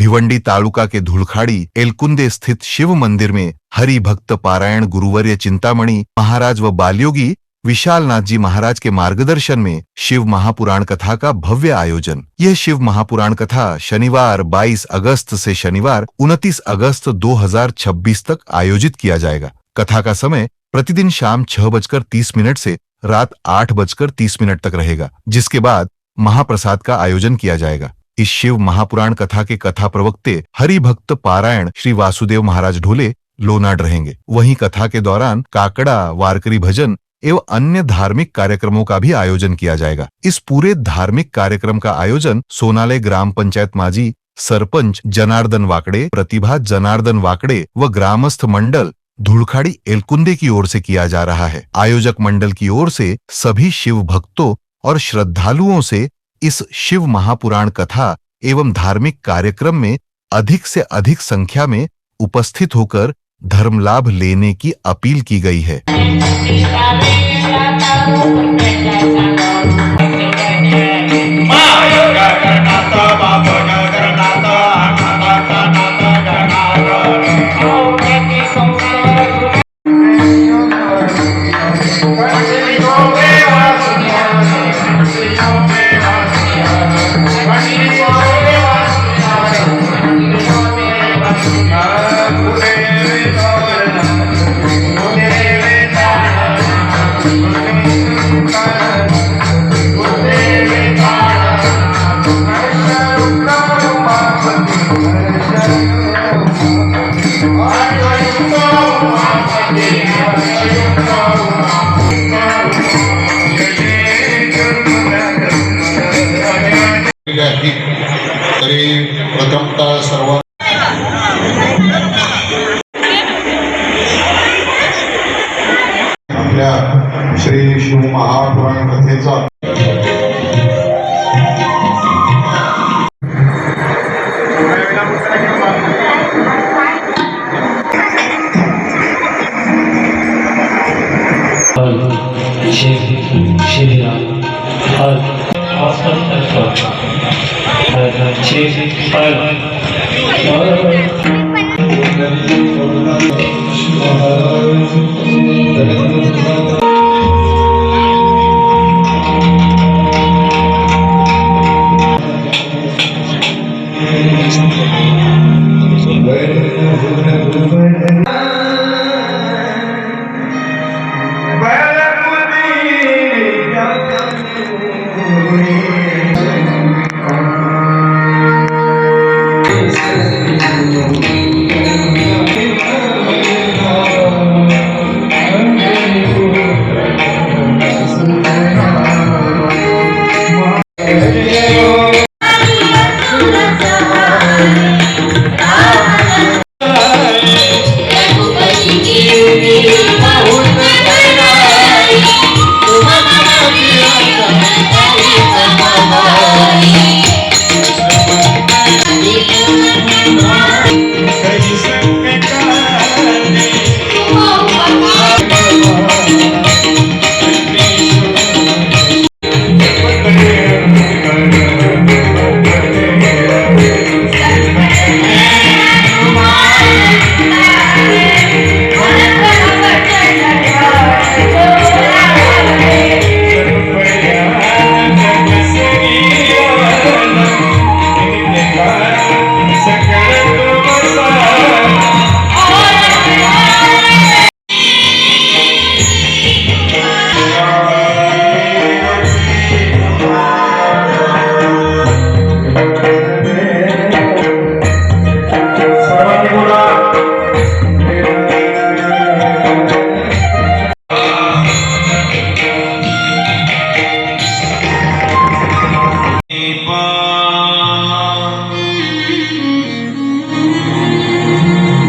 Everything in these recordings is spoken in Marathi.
भिवंडी तालुका के धुलखाड़ी एलकुंदे स्थित शिव मंदिर में हरि भक्त पारायण गुरुवर्य चिंतामणि महाराज व बालयोगी विशाल नाथ जी महाराज के मार्गदर्शन में शिव महापुराण कथा का भव्य आयोजन। यह शिव महापुराण कथा शनिवार 22 अगस्त से शनिवार 29 अगस्त 2026 तक आयोजित किया जाएगा। कथा का समय प्रतिदिन शाम 6:30 से रात 8:30 तक रहेगा, जिसके बाद महाप्रसाद का आयोजन किया जाएगा। इस शिव महापुराण कथा के कथा प्रवक्ते हरि भक्त पारायण श्री वासुदेव महाराज ढोले लोनाड रहेंगे। वहीं कथा के दौरान काकड़ा, वारकरी भजन एवं अन्य धार्मिक कार्यक्रमों का भी आयोजन किया जाएगा। इस पूरे धार्मिक कार्यक्रम का आयोजन सोनाले ग्राम पंचायत माजी सरपंच जनार्दन वाकड़े, प्रतिभा जनार्दन वाकड़े व ग्रामस्थ मंडल धुलखाड़ी एलकुंदे की ओर से किया जा रहा है। आयोजक मंडल की ओर से सभी शिव भक्तों और श्रद्धालुओं से इस शिव महापुराण कथा एवं धार्मिक कार्यक्रम में अधिक से अधिक संख्या में उपस्थित होकर धर्म लाभ लेने की अपील की गई है। तरी प्रथमतः सर्व आपल्या श्री शिव महापुराण कथेचा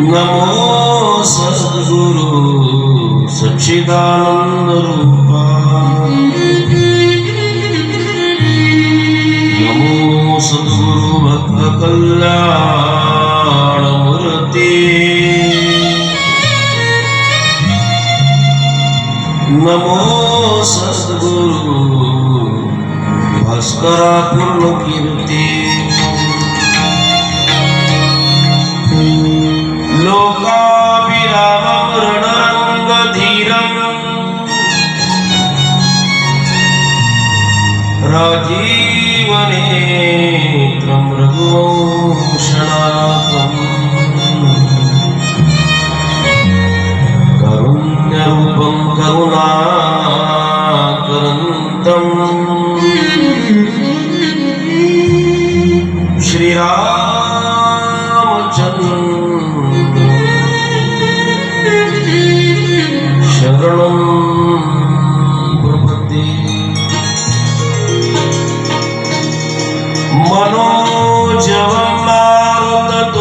नमो सद्गुरु सच्चिदानंद रूपा, नमो सद्गुरु भक्त कल्याण मूर्ति, नमो सद्गुरु भास्करा पूर्ण कीर्ति। लोकाभिरामं रणरङ्गधीरम् राजीवनेत्रं रघुवंशनाथम् कारुण्यरूपं करुणाकरन्तम् श्रीरामचन्द्र शरणं प्रपद्ये। मनोजवं मारुततुल्यवेगं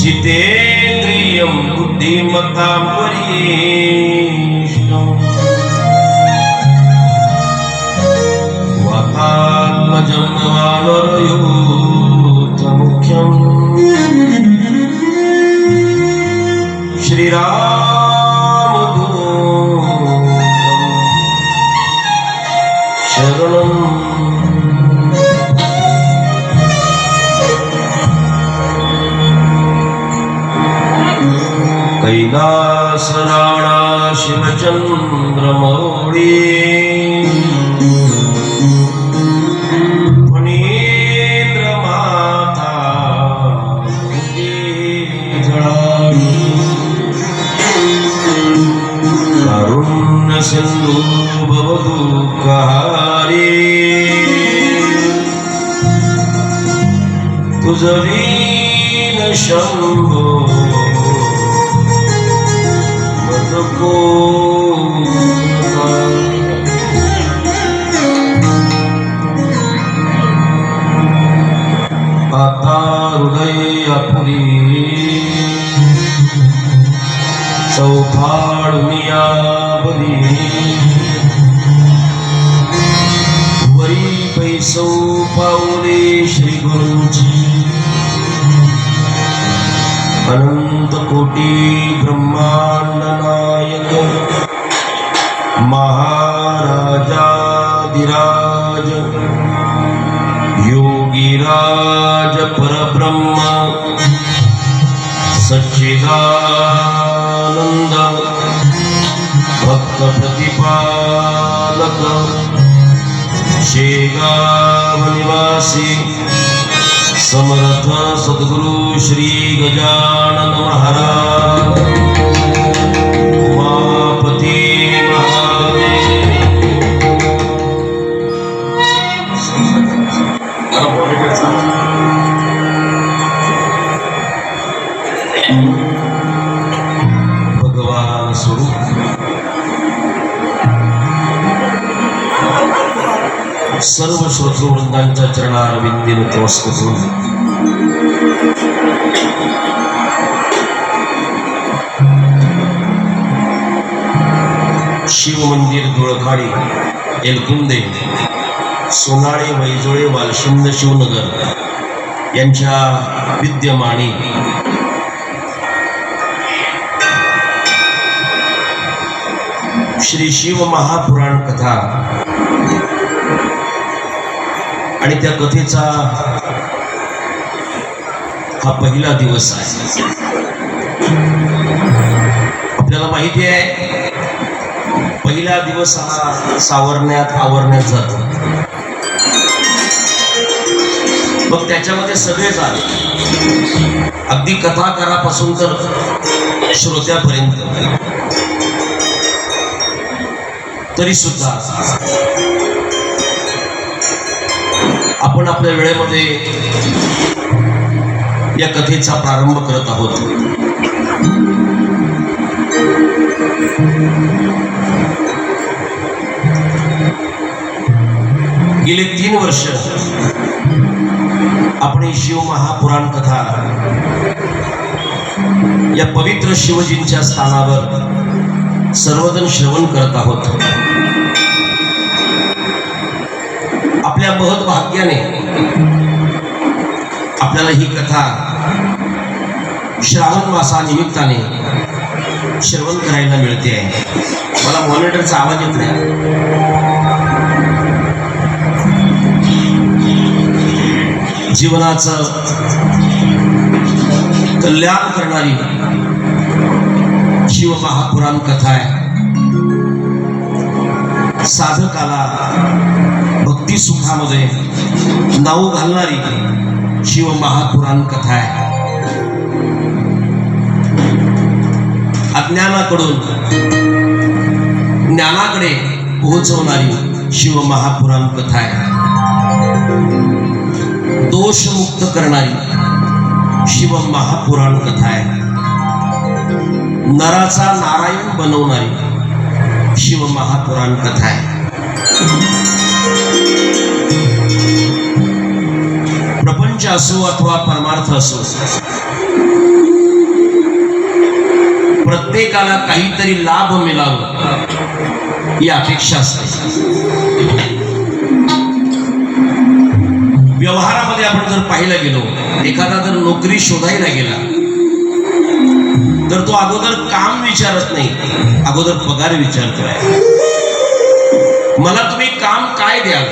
जितेन्द्रियं बुद्धिमतां वरिष्ठम् वातात्मजं वानरयूथमुख्यम् श्रीरामदूतं शरणं कैलासराणा शिवचन्द्रमौळी फणीन्द्रमाता जळाळी कारुण्य सिंधू भवदुःखहारी तुझवीन शंभो मदको आता हृदय आपुली सौभाळुनिया बली वरी पैसौ पाऊले श्री गुरूंची अनंत कोटी ब्रह्मांड नायक महाराजाधिराज योगीराज परब्रह्म सच्चिदानंद भक्त प्रतिपालक शेगाव निवासी समर्थ सद्गुरु श्री गजानन महाराज उमापती महादेव। भगवान स्वरूप सर्व श्रोतृवृंदांच्या चरणारविंदी नतमस्तक होऊन शिव मंदिर धुळखाडी एलकुंदे सोनाळे वैजोळे वालशिंद शिवनगर यांच्या विद्यमानी श्री शिव महापुराण कथा आणि त्या कथेचा हा पहिला दिवस आहे। आपल्याला माहिती आहे पहिला दिवस हा सावरण्यात आवरण्यात जातो, मग त्याच्यामध्ये सगळेच आले, अगदी कथाकारापासून तर श्रोत्यापर्यंत। तरी सुद्धा आपण आपल्या वेळेमध्ये या कथेचा प्रारंभ करत आहोत। गेले 3 वर्ष आपण ही शिव महापुराण कथा या पवित्र शिवजींच्या स्थानावर सर्वजण श्रवण करत आहोत। आपल्या महत् भाग्याने आपल्याला ही कथा श्रावण मासानिमित्ताने श्रवण करायला मिळते आहे। मला मॉनिटरचा आवाज येत नाही। जीवनाचं कल्याण करणारी शिव महापुराण कथा आहे. साधकाला भक्ती सुखामध्ये नाऊ घालणारी शिव महापुराण कथा आहे. अज्ञानाकडून ज्ञानाकडे पोहोचवणारी शिव महापुराण कथा आहे. दोषमुक्त करणारी शिव महापुराण कथा आहे. नराचा नारायण बनवणारी शिव महापुराण कथा आहे. प्रपंच असो अथवा परमार्थ असो, प्रत्येकाला काहीतरी लाभ मिळावा ही अपेक्षा असते. व्यवहारामध्ये आपण जर पाहायला गेलो, एखादा जर नोकरी शोधायला गेला तर तो अगोदर काम विचारत नाही, अगोदर पगार विचारतोय. मला तुम्ही काम काय द्याल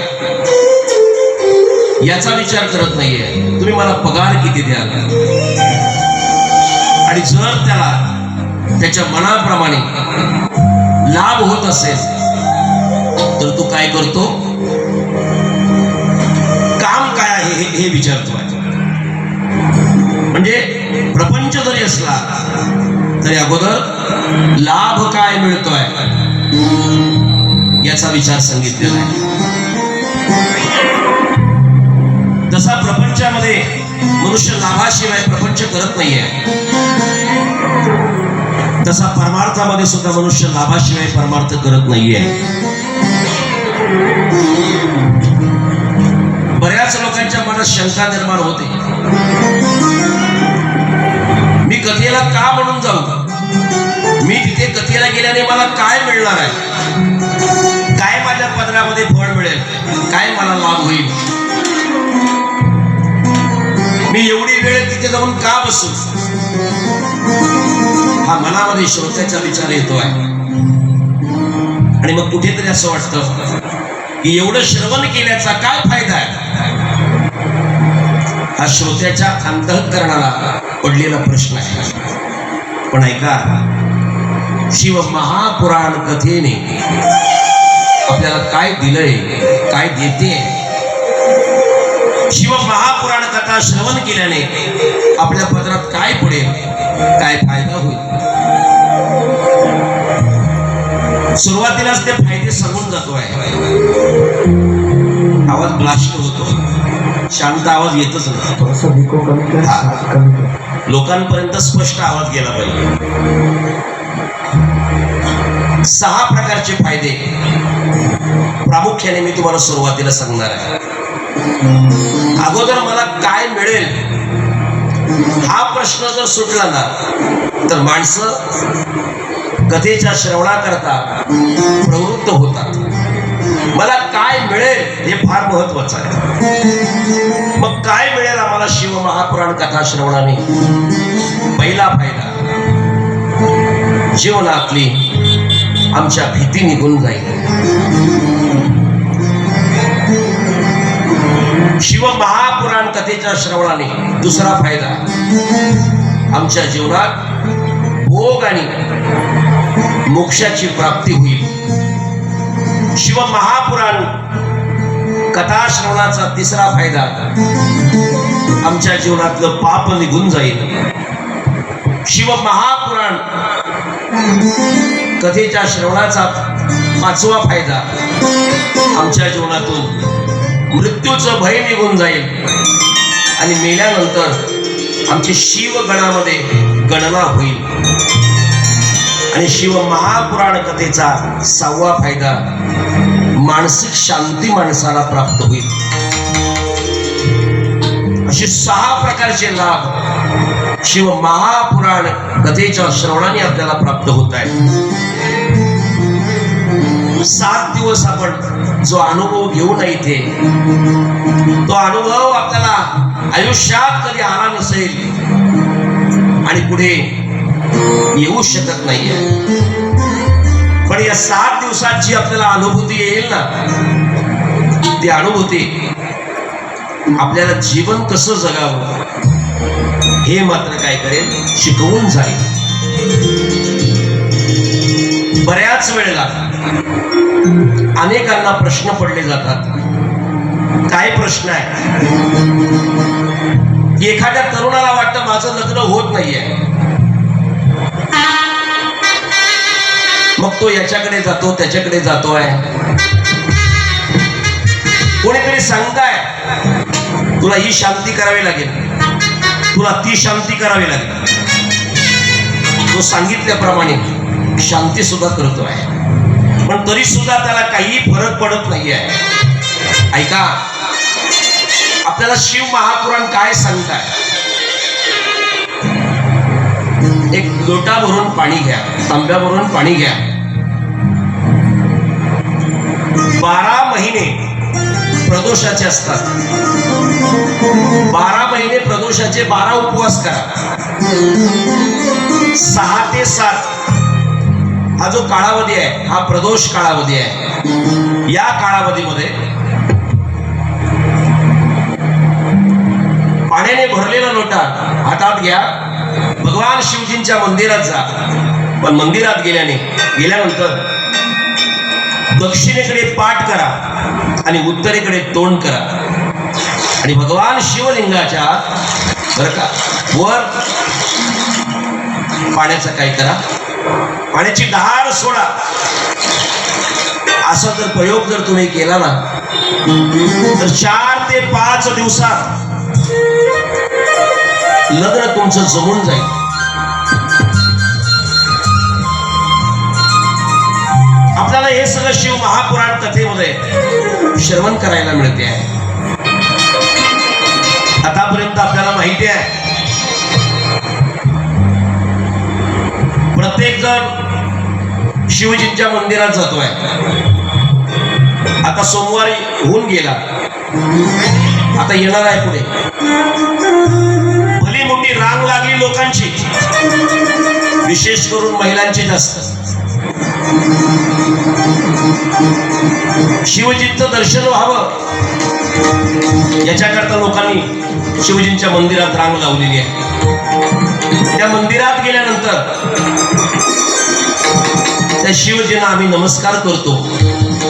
याचा विचार करत नाहीये, तुम्ही मला पगार किती द्याल. आणि जर त्याला त्याच्या मनाप्रमाणे लाभ होत असेल तर तो काय करतो, काम काय आहे हे विचारतोय. म्हणजे प्रपंच जरी असला तरी अगोदर लाभ काय मिळतोय याचा विचार सांगितलेला आहे. तसा प्रपंचामध्ये मनुष्य लाभाशिवाय प्रपंच करत नाहीये, तसा परमार्थामध्ये सुद्धा मनुष्य लाभाशिवाय परमार्थ करत नाहीये. बऱ्याच लोकांच्या मनात शंका निर्माण होते, मी कथेला का म्हणून जाऊ, मी तिथे कथेला गेल्याने मला काय मिळणार आहे, काय माझ्या पदरामध्ये फळ मिळेल, काय मला लाभ होईल, मी एवढी वेळ तिथे जाऊन का बसू, हा मनामध्ये श्रोत्याचा विचार येतो आहे. आणि मग कुठेतरी असं वाटतं की एवढं श्रवण केल्याचा काय फायदा आहे, हा श्रोत्याच्या अंतःकरणाला पडलेला प्रश्न आहे. पण ऐका, शिव महापुराण कथेने आपल्याला काय दिलंय, काय देते. शिव महापुराण कथा श्रवण केल्याने आपल्या पदरात काय पडेल, काय फायदा होईल. सुरुवातीलाच ते फायदे सांगून जातो आहे. आवाज ब्लास्ट होतो, शांत आवाज येतच नाही, लोकांपर्यंत स्पष्ट आवाज गेला पाहिजे. 6 प्रकारचे फायदे प्रामुख्याने मी तुम्हाला सुरुवातीला सांगणार आहे. अगोदर मला काय मिळेल हा प्रश्न जर सुटला ना तर माणसं कथेच्या श्रवणाकरता प्रवृत्त होतात. मला काय मिळेल हे फार महत्वाचं आहे. मग काय मिळेल आम्हाला शिव महापुराण कथा श्रवणाने? पहिला फायदा, जीवनातली आमच्या भीती निघून जाईल. शिव महापुराण कथेच्या श्रवणाने दुसरा फायदा, आमच्या जीवनात भोग आणि मोक्षाची प्राप्ती होईल. शिव महापुराण कथा श्रवणाचा तिसरा फायदा, आमच्या जीवनातलं पाप निघून जाईल. शिव महापुराण कथेच्या श्रवणाचा 5वा फायदा, आमच्या जीवनातून मृत्यूचं भय निघून जाईल आणि मेल्यानंतर आमची शिवगणामध्ये गणना होईल. आणि शिव महापुराण कथेचा 6वा फायदा, मानसिक शांती माणसाला प्राप्त होईल. असे 6 प्रकारचे लाभ शिव महापुराण कथेच्या श्रवणाने आपल्याला प्राप्त होत आहे. 7 दिवस आपण जो अनुभव घेऊ नये इथे, तो अनुभव आपल्याला आयुष्यात कधी आला नसेल आणि पुढे येऊ शकत नाहीये. पण या 7 दिवसाची आपल्याला अनुभूती येईल ना, ती अनुभूती आपल्याला जीवन कसं जगावं हे मात्र काय करेल, शिकवून जाईल. बऱ्याच वेळेला अनेकांना प्रश्न पडले जातात. काय प्रश्न आहे की एखाद्या तरुणाला वाटतं माझं लग्न होत नाहीये, मग तो याच्याकडे जातो त्याच्याकडे जातोय. कोणीतरी सांगताय तुला ही शांती करावी लागेल, तुला ती शांती करावी लागेल. तो सांगितल्याप्रमाणे शांती सुद्धा करतोय, पण तरी सुद्धा त्याला काही फरक पडत नाहीये. ऐका, आपल्याला शिव महापुराण काय सांगताय. एक लोटा भरून पाणी घ्या, तांब्या भरून पाणी घ्या. 12 महिने प्रदोषाचे असतात. 12 महिने प्रदोषाचे 12 उपवास करा. 6 ते 7 हा जो कालावधी आहे हा प्रदोष कालावधी आहे. या कालावधीमध्ये पाण्याने भरलेला लोटा हातात घ्या, भगवान शिवजींच्या मंदिरात जा. पण मंदिरात गेल्यानंतर दक्षिणेकडे पाठ करा आणि उत्तरेकडे तोंड करा आणि भगवान शिवलिंगाच्या बरं का वर पाण्याचा काय करा, पाण्याची डहाळ सोडा. असा जर प्रयोग जर तुम्ही केला ना तर 4 ते 5 दिवसात लग्न तुमचं जमून जाईल. आपल्याला हे सगळं शिव महापुराण कथेमध्ये श्रवण करायला मिळते आहे. आतापर्यंत आपल्याला माहिती आहे प्रत्येक जण शिवजींच्या मंदिरात जातोय. आता सोमवारी होऊन गेला, आता येणार आहे पुढे. भली मोठी रांग लागली लोकांची, विशेष करून महिलांची जास्त. शिवजींचं दर्शन व्हावं याच्याकरता लोकांनी शिवजींच्या मंदिरात रांग लावलेली आहे. त्या मंदिरात गेल्यानंतर त्या शिवजींना आम्ही नमस्कार करतो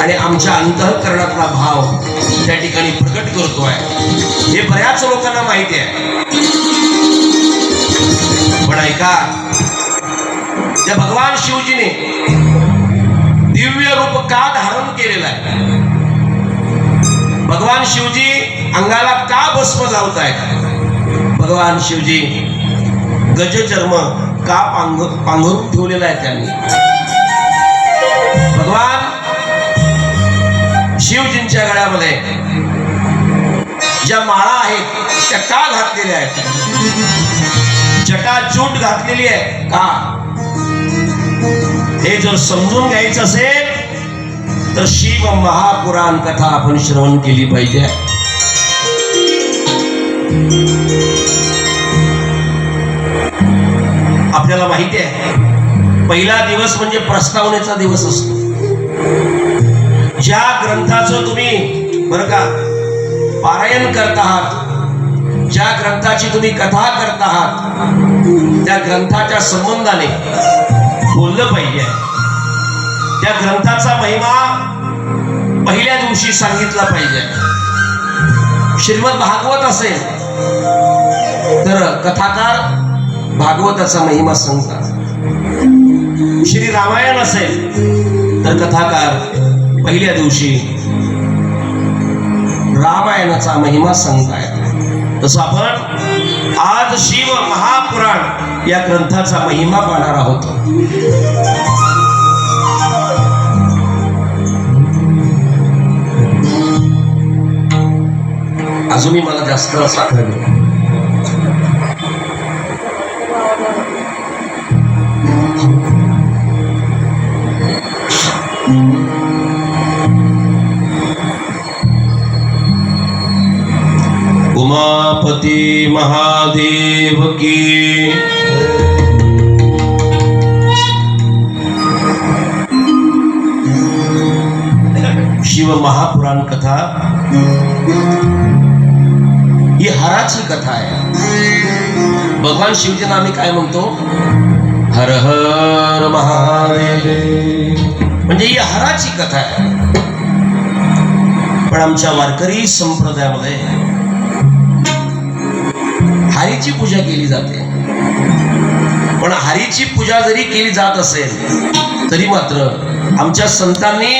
आणि आमच्या अंतःकरणातला भाव त्या ठिकाणी प्रकट करतोय. हे बऱ्याच लोकांना माहिती आहे. पण ऐका, त्या भगवान शिवजीने दिव्य रूप का धारण केलेलं आहे, भगवान शिवजी अंगाला का भस्म लावतायत, भगवान शिवजी गजचर्म का पांघरून ठेवलेला आहे त्यांनी, भगवान शिवजींच्या गळ्यामध्ये ज्या माळा आहेत त्या का घातलेल्या आहेत, जटाजूट घातलेली आहे का, हे जर समजून घ्यायचं असेल तर शिव महापुराण कथा आपण श्रवण केली पाहिजे. आपल्याला माहिती आहे पहिला दिवस म्हणजे प्रस्तावनेचा दिवस असतो. ज्या ग्रंथाचं तुम्ही बरं का पारायण करत आहात, ज्या ग्रंथाची तुम्ही कथा करत आहात त्या ग्रंथाच्या संबंधाने बोललं पाहिजे. त्या ग्रंथाचा महिमा पहिल्या दिवशी सांगितला पाहिजे. श्रीमद भागवत असेल तर कथाकार भागवताचा महिमा सांगतात. श्री रामायण असेल तर कथाकार पहिल्या दिवशी रामायणाचा महिमा सांगतायत. तसं आपण आज शिव महापुराण या ग्रंथाचा महिमा पाहणार आहोत. अजूनही मला जास्त साखर उमापति महादेव की शिव महापुराण कथा हराची कथा आहे. भगवान शिवजींना आम्ही काय म्हणतो? हर हर महादेव, म्हणजे ही हराची कथा आहे. पण आमच्या वारकरी संप्रदायामध्ये हरीची पूजा केली जाते. पण हरीची पूजा जरी केली जात असेल तरी मात्र आमच्या संतांनी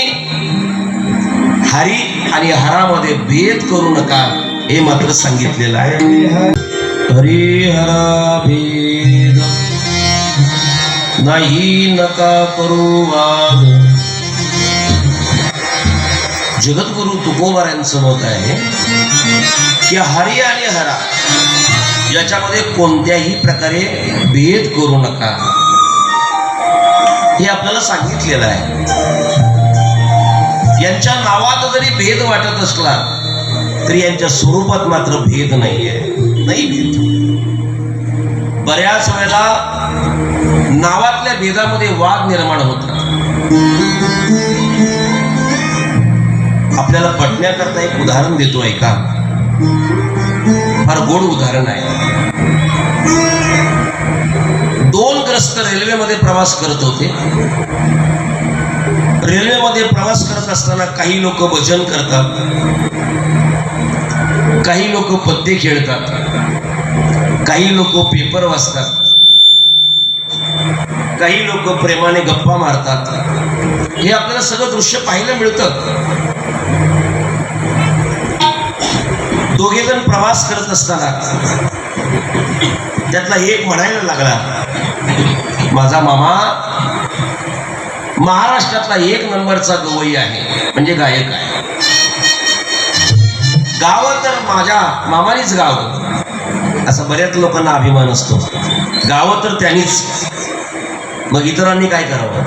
हरी आणि हरामध्ये भेद करू नका हे मात्र सांगितलेलं आहे. हरी हरा भेद नाही नका करू वाद. जगद्गुरु तुकोबारायांचं मत आहे की हरी आणि हरा याच्यामध्ये कोणत्याही प्रकारे भेद करू नका हे आपल्याला सांगितलेलं आहे. यांच्या नावात जरी भेद वाटत असला तरी यांच्या स्वरूपात मात्र भेद नाहीये. नाही भेद. बऱ्याच वेळेला नावातल्या भेदामध्ये वाद निर्माण होतात. आपल्याला पटण्याकरता एक उदाहरण देतो, ऐका. फार गोड उदाहरण आहे. 2 ग्रस्त रेल्वेमध्ये प्रवास करत होते. रेल्वेमध्ये प्रवास करत असताना काही लोक भजन करतात, काही लोक पत्ते खेळतात, काही लोक पेपर वाचतात, काही लोक प्रेमाने गप्पा मारतात. हे आपल्याला सगळं दृश्य पाहायला मिळतं. दोघे जण प्रवास करत असताना त्यातला एक म्हणायला लागला, माझा मामा महाराष्ट्रातला 1 नंबरचा गवई आहे, म्हणजे गायक आहे. गाव तर माझ्या मामानीच गाव, असा बऱ्याच लोकांना अभिमान असतो. गाव तर त्यांनीच, मग इतरांनी काय करावं?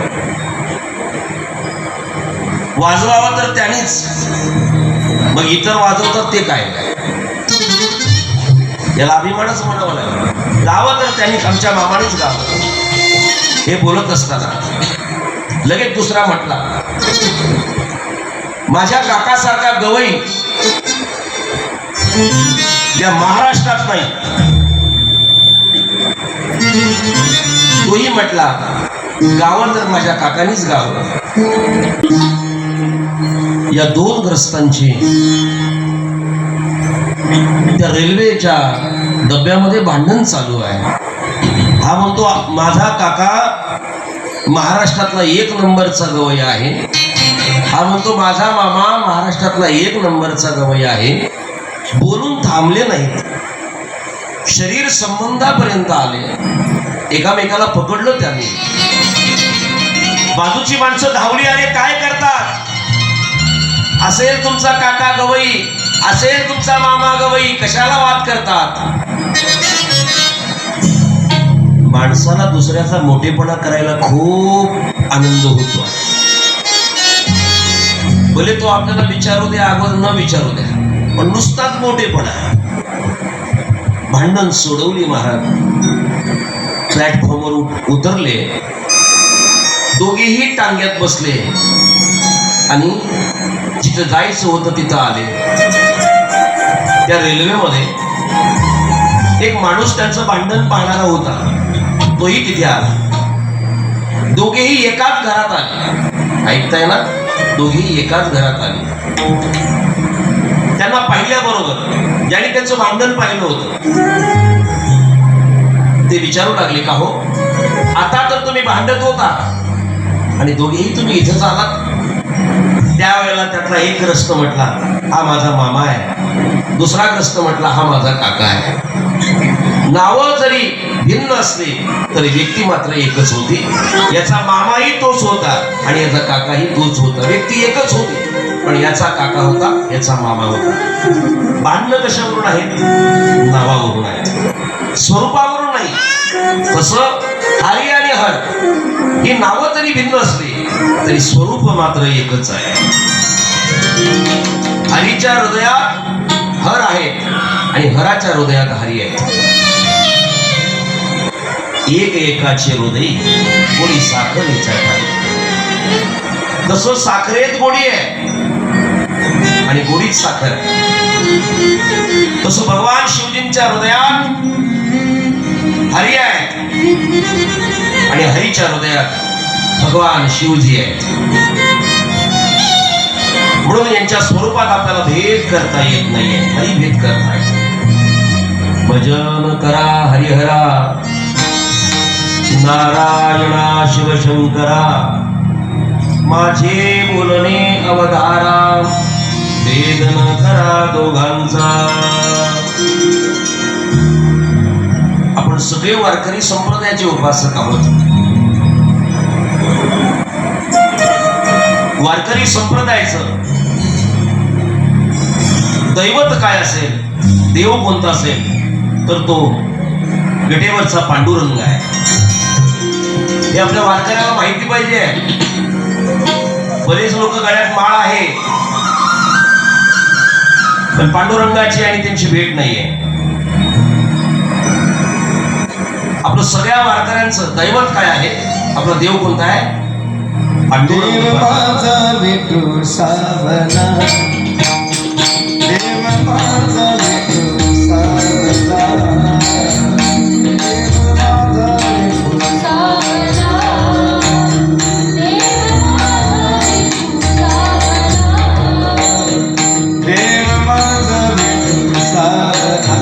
वाजवावं तर त्यांनीच, मग इतर वाजवतात ते काय? याला अभिमानच म्हणावं लागेल. गाव तर त्यांनीच, आमच्या मामानेच गाव. हे बोलत असताना लगेच दुसरा म्हटला, माझ्या काकासारखा गवई या महाराष्ट्रात नाही. तोही म्हटला, गाव तर माझ्या काकानीच गाव. या 2 ग्रस्तांची त्या रेल्वेच्या डब्यामध्ये भांडण चालू आहे. हा म्हणतो माझा काका महाराष्ट्रातला 1 नंबरचा गवई आहे. हा म्हणतो माझा मामा महाराष्ट्रातला 1 नंबरचा गवई आहे. बोलून थांबले नाहीत, शरीर संबंधापर्यंत आले. एकामेकाला पकडलं त्यांनी. बाजूची माणसं धावली, अरे काय करतात? असेल तुमचा काका गवई, असेल तुमचा मामा गवई, कशाला वाद करतात? माणसाला दुसऱ्याचा मोठेपणा करायला खूप आनंद होतो. भले तो आपल्याला विचारू द्या, अगोदर न विचारू द्या, पण नुसताच मोठेपणा. भांडण सोडवली महाराज. प्लॅटफॉर्मवर उतरले, दोघेही टांग्यात बसले आणि जिथं जायचं होतं तिथं आले. त्या रेल्वेमध्ये एक माणूस त्यांचं भांडण पाहणारा होता, तोही तिथे आला. दोघेही एकाच घरात आले. ऐकताय ना? दोघेही एकाच घरात आले. त्यांना पाहिल्याबरोबर ज्याने त्यांचं भांडण पाहिलं होतं ते विचारू लागले, का हो आता तर तुम्ही भांडत होता आणि दोघेही तुम्ही इथंच आलात? त्यावेळेला त्यातला एक ग्रस्त म्हटला, हा माझा मामा आहे. दुसरा ग्रस्त म्हटला, हा माझा काका आहे. नावं जरी भिन्न असली तरी व्यक्ती मात्र एकच होती. याचा मामाही तोच होता आणि याचा काकाही तोच होता. व्यक्ती एकच होती, पण याचा काका होता, याचा मामा होता. भांडणं कशावरून आहेत? नावावरून आहेत, स्वरूपावरून नाही. तसं हरी आणि हर ही नावं तरी भिन्न असली तरी स्वरूप मात्र एकच आहे. हरीच्या हृदयात हर आहे आणि हराच्या हृदयात हरी आहे. एक एकाचे हृदय कोणी साखरेच्या ठाई. तसं साखरेत गोडी आहे आणि गोडीत साखर आहे. तसं भगवान शिवजींच्या हृदयात हरी आहे आणि हरीच्या हृदयात भगवान शिवजी आहे. म्हणून यांच्या स्वरूपात आपल्याला भेद करता येत नाहीये. हरी भेद करता येत. भजन करा हरिहरा नारायणा शिवशंकरा, माझे बोलणे अवधारा, वेदन करा दोघांचा. आपण सगळे वारकरी संप्रदायाचे उपासक आहोत. वारकरी संप्रदायाचं दैवत काय असेल, देव कोणता असेल, तर तो विटेवरचा पांडुरंग आहे. हे आपल्या वारकऱ्याला माहिती पाहिजे. बरेच लोक गळ्यात माळ आहे पण पांडुरंगाची आणि त्यांची भेट नाहीये. आपलं सगळ्या वारकऱ्यांचं दैवत काय आहे, आपला देव कोणता आहे? पांडुरंग. माझा विठू सावला, देव माझा विठू सावला, देव माझा विठू सावला, देव माझा विठू सावला,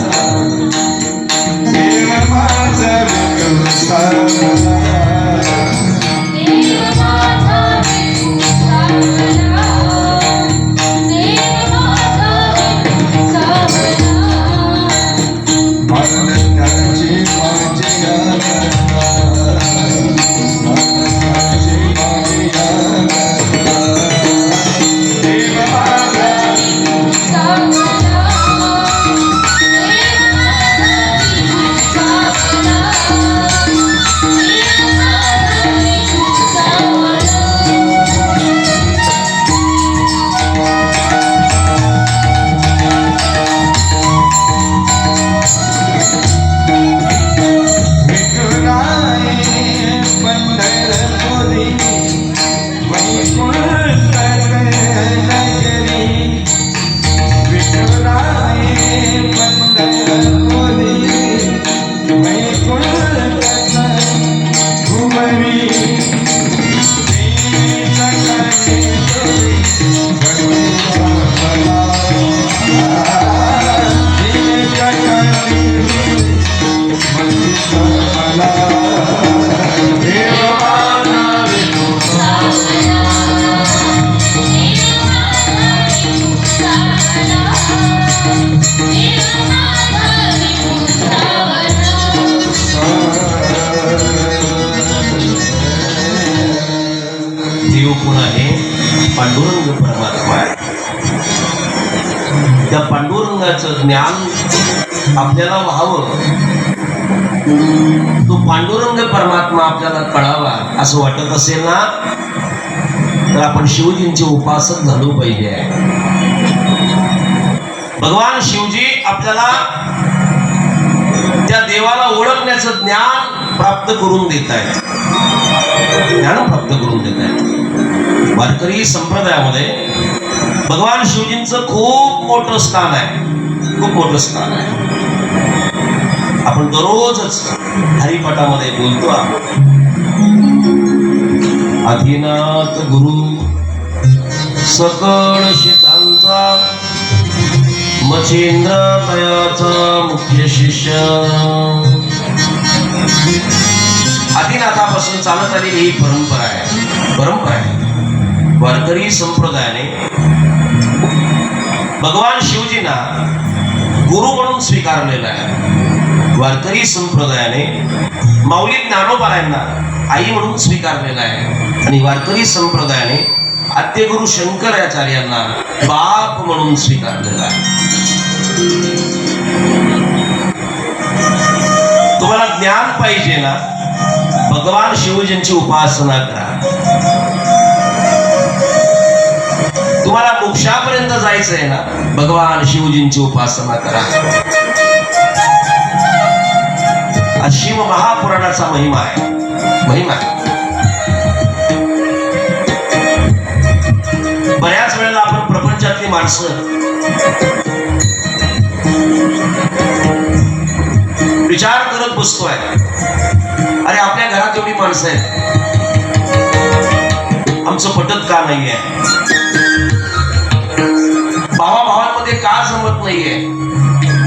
देव माझा विठू सावला. देव कोण आहे? पांडुरंग परमात्मा आहे. त्या पांडुरंगाचं ज्ञान आपल्याला व्हावं, तो पांडुरंग परमात्मा आपल्याला कळावा असं वाटत असेल ना, तर आपण शिवजींचे उपासक झालो पाहिजे. भगवान शिवजी आपल्याला त्या देवाला ओळखण्याचं ज्ञान प्राप्त करून देत आहेत. ज्ञान प्राप्त करून देत आहेत. वारकरी संप्रदायामध्ये भगवान शिवजींचं खूप मोठं स्थान आहे. खूप मोठं स्थान आहे. आपण दररोजच हरिपाठामध्ये बोलतो आहोत. आदिनाथ गुरु सकळ शीतांचा, मच्छिंद्र तयाचा मुख्य शिष्य. आदिनाथापासून चालत आलेली ही परंपरा आहे. परंपरा आहे. वारकरी संप्रदायाने भगवान शिवजींना गुरु म्हणून स्वीकारलेला आहे. वारकरी संप्रदायाने माऊली ज्ञानोबारायांना आई म्हणून स्वीकारलेला आहे. आणि वारकरी संप्रदायाने आद्यगुरु शंकराचार्यांना बाप म्हणून स्वीकारलेला आहे. तुम्हाला ज्ञान पाहिजे ना, भगवान शिवजींची उपासना करा. तुम्हाला मोक्षापर्यंत जायचं आहे ना, भगवान शिवजींची उपासना करा. हा शिव महापुराणाचा महिमा आहे. महिमा आहे. बऱ्याच वेळेला आपण प्रपंचातली माणसं विचार करत बसतोय, अरे आपल्या घरात एवढी माणसं आहेत, आमचं पटत का नाहीये? भावाभावांमध्ये का जमत नाहीये?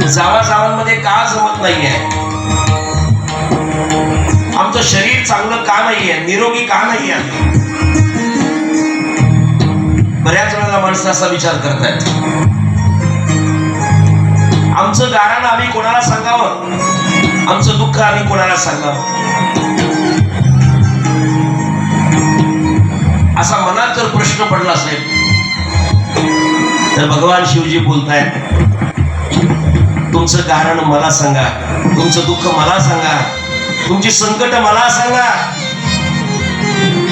जावाजावांमध्ये का जमत नाहीये? आमचं शरीर चांगलं का नाहीये? निरोगी का नाहीये? बऱ्याच वेळेला माणसं असा विचार करतायत. आमचं गारण आम्ही कोणाला सांगावं? आमचं दुःख आम्ही कोणाला सांगावं? असा मनात जर प्रश्न पडला असेल तर भगवान शिवजी बोलतायत, तुमचं कारण मला सांगा, तुमचं दुःख मला सांगा, तुमची संकट मला सांगा.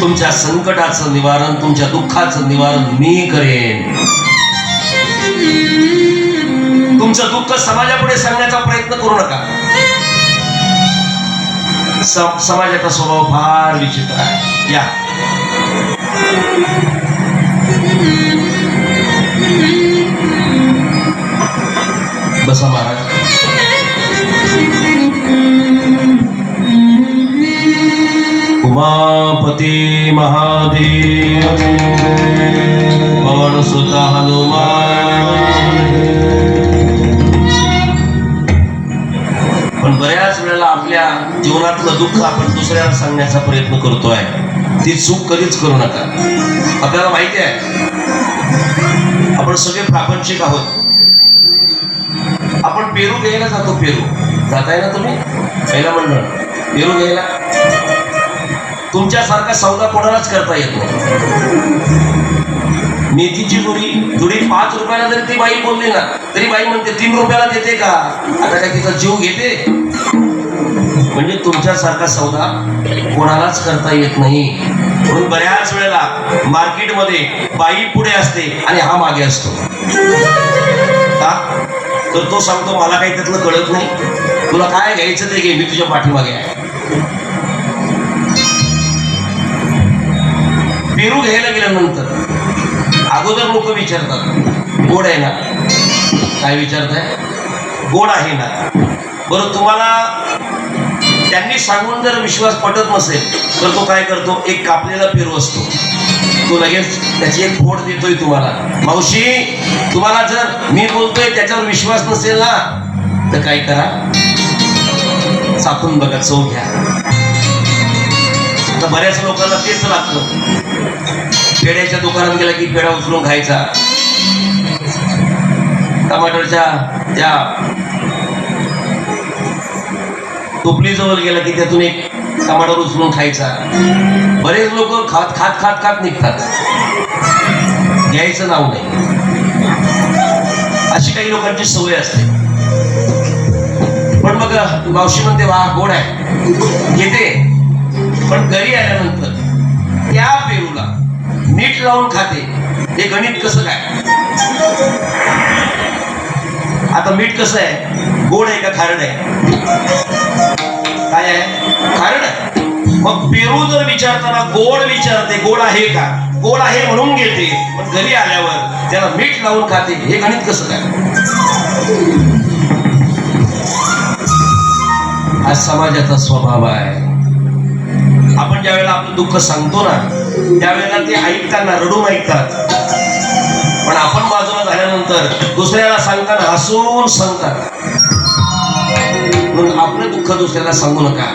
तुमच्या संकटाचं निवारण, तुमच्या दुःखाचं निवारण मी करेन. तुमचं दुःख समाजापुढे सांगण्याचा प्रयत्न करू नका. समाजाचा स्वभाव फार विचित्र आहे. या बसा महाराज. उमापती महादेव पवन सुत हनुमान. पण बऱ्याच वेळेला आपल्या जीवनातलं दुःख आपण दुसऱ्याला सांगण्याचा प्रयत्न करतोय. ती चूक कधीच करू नका. आपल्याला माहिती आहे आपण सगळे प्रापंचिक आहोत. आपण पेरू घ्यायला जातो. पेरू जाताय ना तुम्ही? पहिला मंडळ पेरू घ्यायला. तुमच्यासारखा सौदा कोणालाच करता येत नाही. मेथीची जुडी 5 रुपयाला जरी ती बाई बोलली ना तरी बाई म्हणते 3 रुपयाला देते का? आता काय तिचा जीव घेते? म्हणजे तुमच्यासारखा सौदा कोणालाच करता येत नाही. म्हणून बऱ्याच वेळेला मार्केटमध्ये बाई पुढे असते आणि हा मागे असतो. का? तर तो सांगतो मला काही त्यातलं कळत नाही, तुला काय घ्यायचं ते घे, मी तुझ्या पाठीमागे आहे. पेरू घ्यायला गेल्यानंतर अगोदर लोक विचारतात गोड आहे ना? काय विचारताय? गोड आहे ना? बरं, तुम्हाला त्यांनी सांगून जर विश्वास पटत नसेल तर तो काय करतो, एक कापलेला पेरू असतो तो लगेच त्याची एक फोड देतोय तुम्हाला. मावशी, तुम्हाला जर मी बोलतोय त्याच्यावर विश्वास नसेल ना तर काय करा, चाखून बघा, चव घ्या. आता बऱ्याच लोकांना तेच लागतं. पेड्याच्या दुकानात गेला की पेढा उचलून खायचा. टमाटरच्या त्या टोपली जवळ गेला की त्यातून एक टमाटर उचलून खायचा. बरेच लोक खात खात खात खात निघतात, घ्यायचं नाव नाही. अशी काही लोकांची सवय असते. पण मग मावशी म्हणते वा गोड आहे, घेते. पण घरी आल्यानंतर त्या पेरूला मीठ लावून खाते. हे गणित कसं काय? आता मीठ कसं आहे? गोड आहे का खारड आहे? काय आहे? खारड आहे. मग पेरू जर विचारताना गोड विचारते, गोड आहे का? गोड आहे म्हणून घेते, पण घरी आल्यावर त्याला मीठ लावून खाते. हे गणित कसं काय? हा समाजाचा स्वभाव आहे. आपण ज्या वेळेला आपलं दुःख सांगतो ना त्यावेळेला ते ऐकताना रडून ऐकतात, पण आपण बाजूला झाल्यानंतर दुसऱ्याला सांगताना हसून सांगतात. म्हणून आपलं दुःख दुसऱ्याला सांगू नका.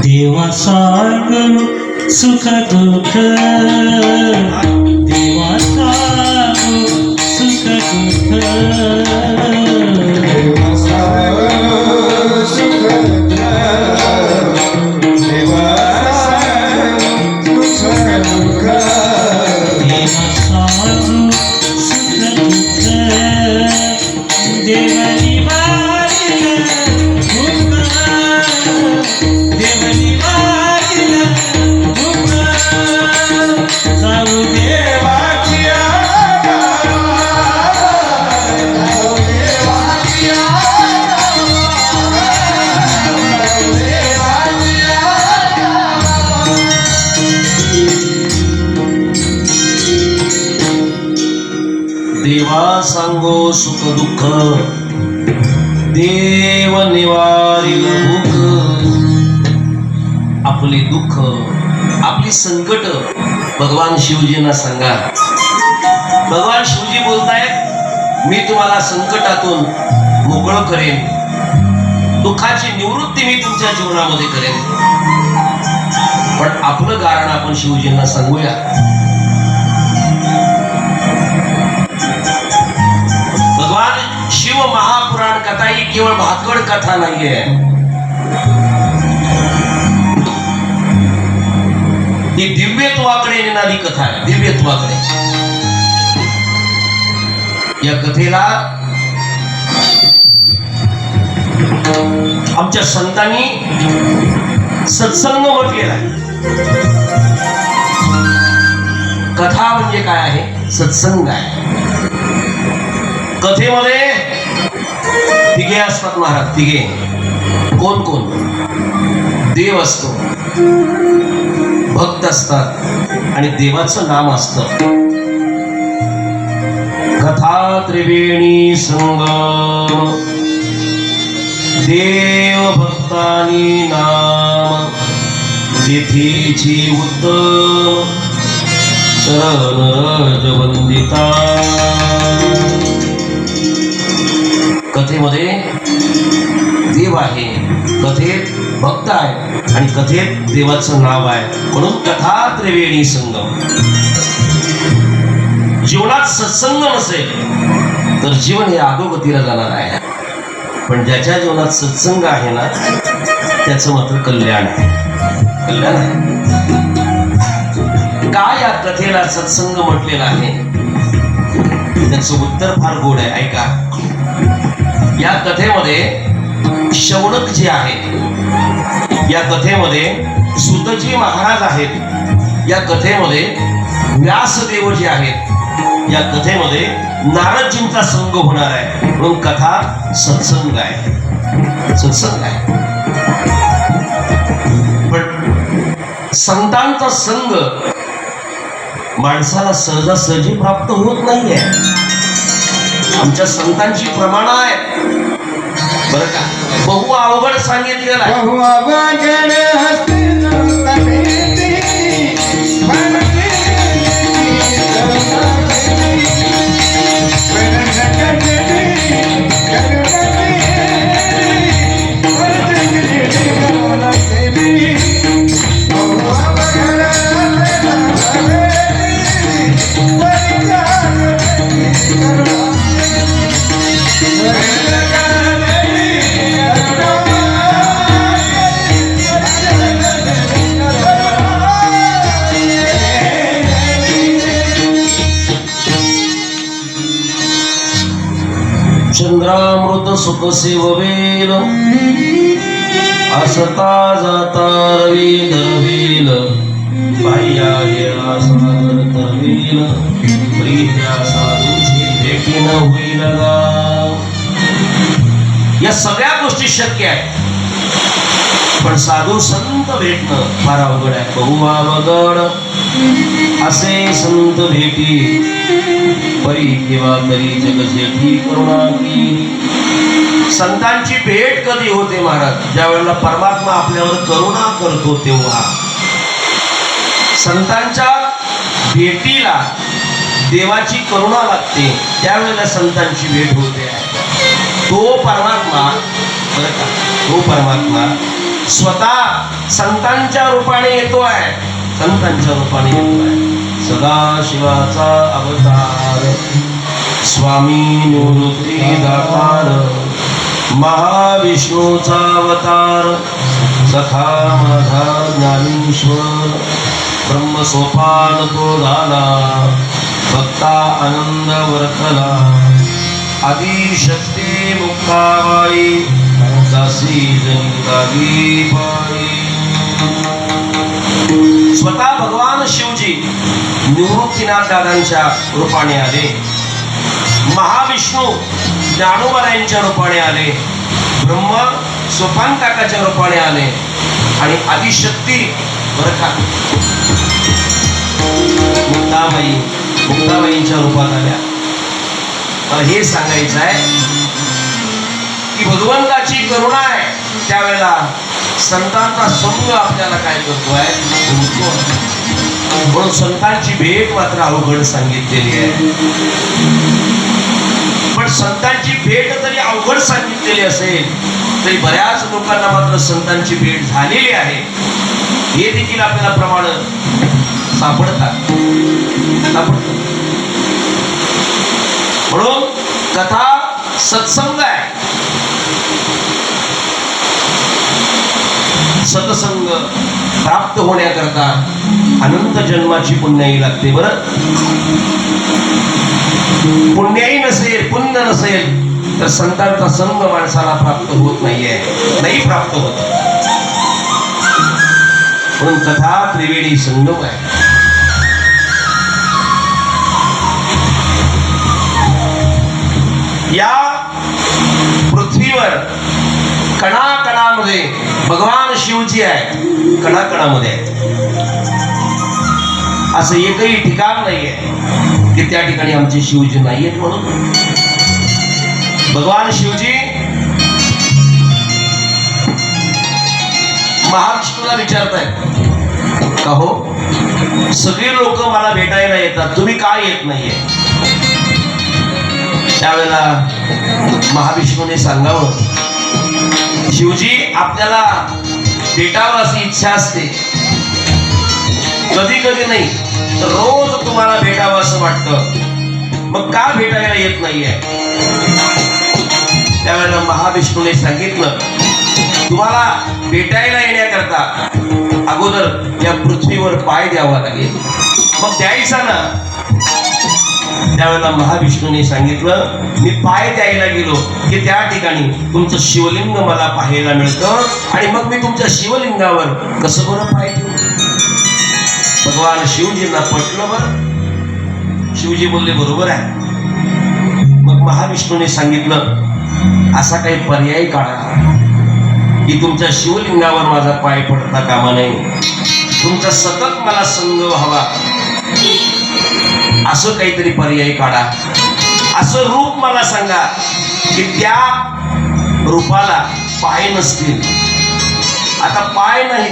देवा सांगू सुख दुःख, देवा सांगू सुख दुःख. कथा सांगो सुख दुःख देव निवारिल भूक. आपले दुःख आपली संकट भगवान शिवजींना सांगा. भगवान शिवजी बोलतायत मी तुम्हाला संकटातून मोकळं करेन, दुःखाची निवृत्ती मी तुमच्या जीवनामध्ये करेन. पण आपलं कारण आपण शिवजींना सांगूया. भगवान शिव महापुराण कथा ही केवळ भाकड कथा नाहीये, ही दिव्यत्वाकडे नेणारी कथा आहे. दिव्यत्वाकडे. या कथेला आमच्या संतांनी सत्संग म्हटलेला आहे. कथा म्हणजे काय आहे? सत्संग आहे. कथेमध्ये तिघे असतात महाराज. तिघे कोण कोण? देव असतो, भक्त असतात आणि देवाचं नाम असतं. कथा त्रिवेणी संगम देव भक्तानी नाम तिथीची उत्तम चरण रज वंदिता. कथेमध्ये देव आहे, कथेत भक्त आहे आणि कथेत देवाचं नाव आहे. म्हणून कथा त्रिवेणी संगम. जीवनात सत्संग नसेल तर जीवन हे अधोगतीला जाणार आहे. पण ज्याच्या जीवनात सत्संग आहे ना त्याचं मात्र कल्याण आहे. कल्याण आहे. का या कथेला सत्संग म्हटलेला आहे? त्याचं उत्तर फार गोड आहे. ऐका. या कथेमध्ये शौनक जे आहेत, या कथेमध्ये सुतजी महाराज आहेत, या कथेमध्ये व्यासदेव जे आहेत, या कथेमध्ये नारदजींचा संग होणार आहे. म्हणून कथा सत्संग आहे. सत्संग आहे. पण संतांचा संग माणसाला सहजासहजी प्राप्त होत नाहीये. आमच्या संतांची प्रमाण आहे बरं का. बहु अवघड सांगितलेलं आहे. बहु अवघड हस्ते नमस्ते चंद्रामृत सुख सेववेल असता जाता रवी धरवेल बाह्याला सादर करवेल प्रीत्या साधूची भेटी न होईल गाव. या सगळ्या गोष्टी शक्य आहेत पण साधू संत भेटणं फार अवघड आहे. बहु अवघड असे संत भेटी परी किंवा तरी जग जेठी करुणा केली. संतांची भेट कधी होते महाराज? ज्या वेळेला परमात्मा आपल्यावर करुणा करतो तेव्हा. संतांच्या भेटीला देवाची करुणा लागते त्यावेळेला संतांची भेट होते. तो परमात्मा बरं का, तो परमात्मा स्वतः संतांच्या रूपाने येतोय. संतांच्या रूपाने येतोय. सदाशिवाचा अवतार स्वामी निवृत्ती दातार महाविष्णूचा अवतार सखा माझा ज्ञानेश्वर ब्रह्मसोपान तो झाला भक्ता आनंद वर्तला आदिशक्ती मुक्ताबाई दासी जनितागी पाई. स्वतः भगवान शिवजी निवृत्तीनाथ दादांच्या रूपाने आले. महाविष्णू ज्ञानोबरायांच्या रूपाने आले. ब्रह्म सोपान काकाच्या रूपाने आले आणि आदिशक्ती बरं का मुक्ताबाईंच्या रूपात आल्या. मला हे सांगायचं आहे की भगवंताची करुणा आहे त्यावेळेला संतांचा संग आपल्याला काय करतोय, म्हणून संतांची भेट मात्र अवघड सांगितलेली आहे. पण संतांची भेट जरी अवघड सांगितलेली असेल तरी बऱ्याच लोकांना मात्र संतांची भेट झालेली आहे हे देखील आपल्याला प्रमाण सापडतात. म्हणून कथा सत्संग आहे. सत्संग प्राप्त होण्याकरता अनंत जन्माची पुण्याई लागते. बरं, पुण्याई नसेल, पुण्य नसेल तर संतांचा संग माणसाला प्राप्त होत नाहीये, नाही प्राप्त होत. म्हणून कथा त्रिवेणी संगम आहे. या पृथ्वीवर कणाकणामध्ये भगवान शिवजी आहे, कणाकणामध्ये आहे. असं एकही ठिकाण नाहीये की त्या ठिकाणी आमचे शिवजी नाहीयेत. म्हणून भगवान शिवजी महाविष्णूला विचारतायत का हो, सगळे लोक मला भेटायला येतात, तुम्ही काय येत नाहीये? त्यावेळेला महाविष्णूने सांगावं, शिवजी आपल्याला भेटावं अशी इच्छा असते, कधी कधी नाही तर रोज तुम्हाला भेटावं असं वाटतं, मग का भेटायला येत नाहीये? त्यावेळेला महाविष्णूने सांगितलं, तुम्हाला भेटायला येण्याकरता अगोदर या पृथ्वीवर पाय द्यावा लागेल, मग द्यायचा ना. त्यावेळेला महाविष्णूने सांगितलं, मी पाय द्यायला गेलो की त्या ठिकाणी तुमचं शिवलिंग मला पाहायला मिळतं आणि मग मी तुमच्या शिवलिंगावर कसं बरं पाय ठेवू? भगवान शिवजींना पटलं. बरं, शिवजी बोलले बरोबर आहे. मग महाविष्णूने सांगितलं, असा काही पर्याय काढा की तुमच्या शिवलिंगावर माझा पाय पडता कामा नये, तुमचा सतत मला संग व्हावा, असं काहीतरी पर्याय काढा. असं रूप मला सांगा की त्या रूपाला पाय नसतील. आता पाय नाही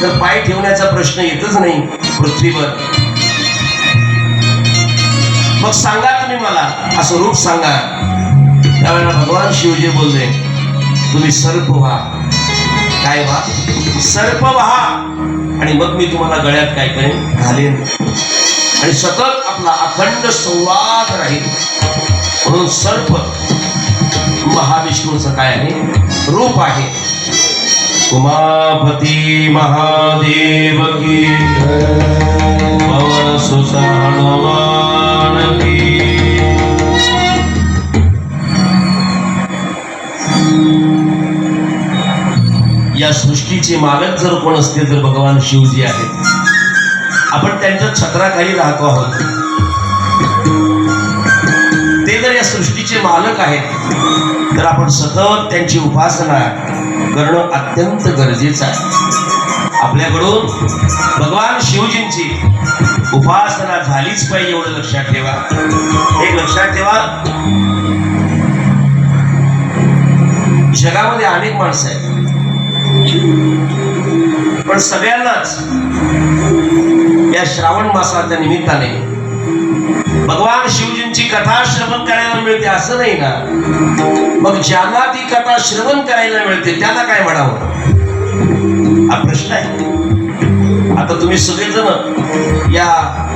तर पाय ठेवण्याचा प्रश्न येतच नाही पृथ्वीवर. मग सांगा तुम्ही मला, असं रूप सांगा. त्यावेळेला भगवान शिवजी बोलले, तुम्ही सर्प व्हा. काय व्हा? सर्प व्हा, आणि मग मी तुम्हाला गळ्यात काय करेन, घालेन, आणि सतत आपला अखंड संवाद राहील. म्हणून सर्प महाविष्णूचं काय आहे, रूप आहे. उमापती महादेव की पवन सुत हनुमान की. या सृष्टीचे मालक जर कोण असते तर भगवान शिवजी आहेत. आपण त्यांच्या छत्राखाली राहतो आहोत. ते जर या सृष्टीचे मालक आहेत तर आपण सतत त्यांची उपासना करणं अत्यंत गरजेचं आहे. आपल्याकडून भगवान शिवजींची उपासना झालीच पाहिजे, एवढं लक्षात ठेवा. एक लक्षात ठेवा, जगामध्ये अनेक माणसं आहेत, पण सगळ्यांनाच या श्रावण मासाच्या निमित्ताने भगवान शिवजींची कथा श्रवण करायला मिळते असं नाही ना. मग ज्यांना ती कथा श्रवण करायला मिळते त्यांना काय म्हणावं, हा प्रश्न आहे. आता तुम्ही सगळेजण या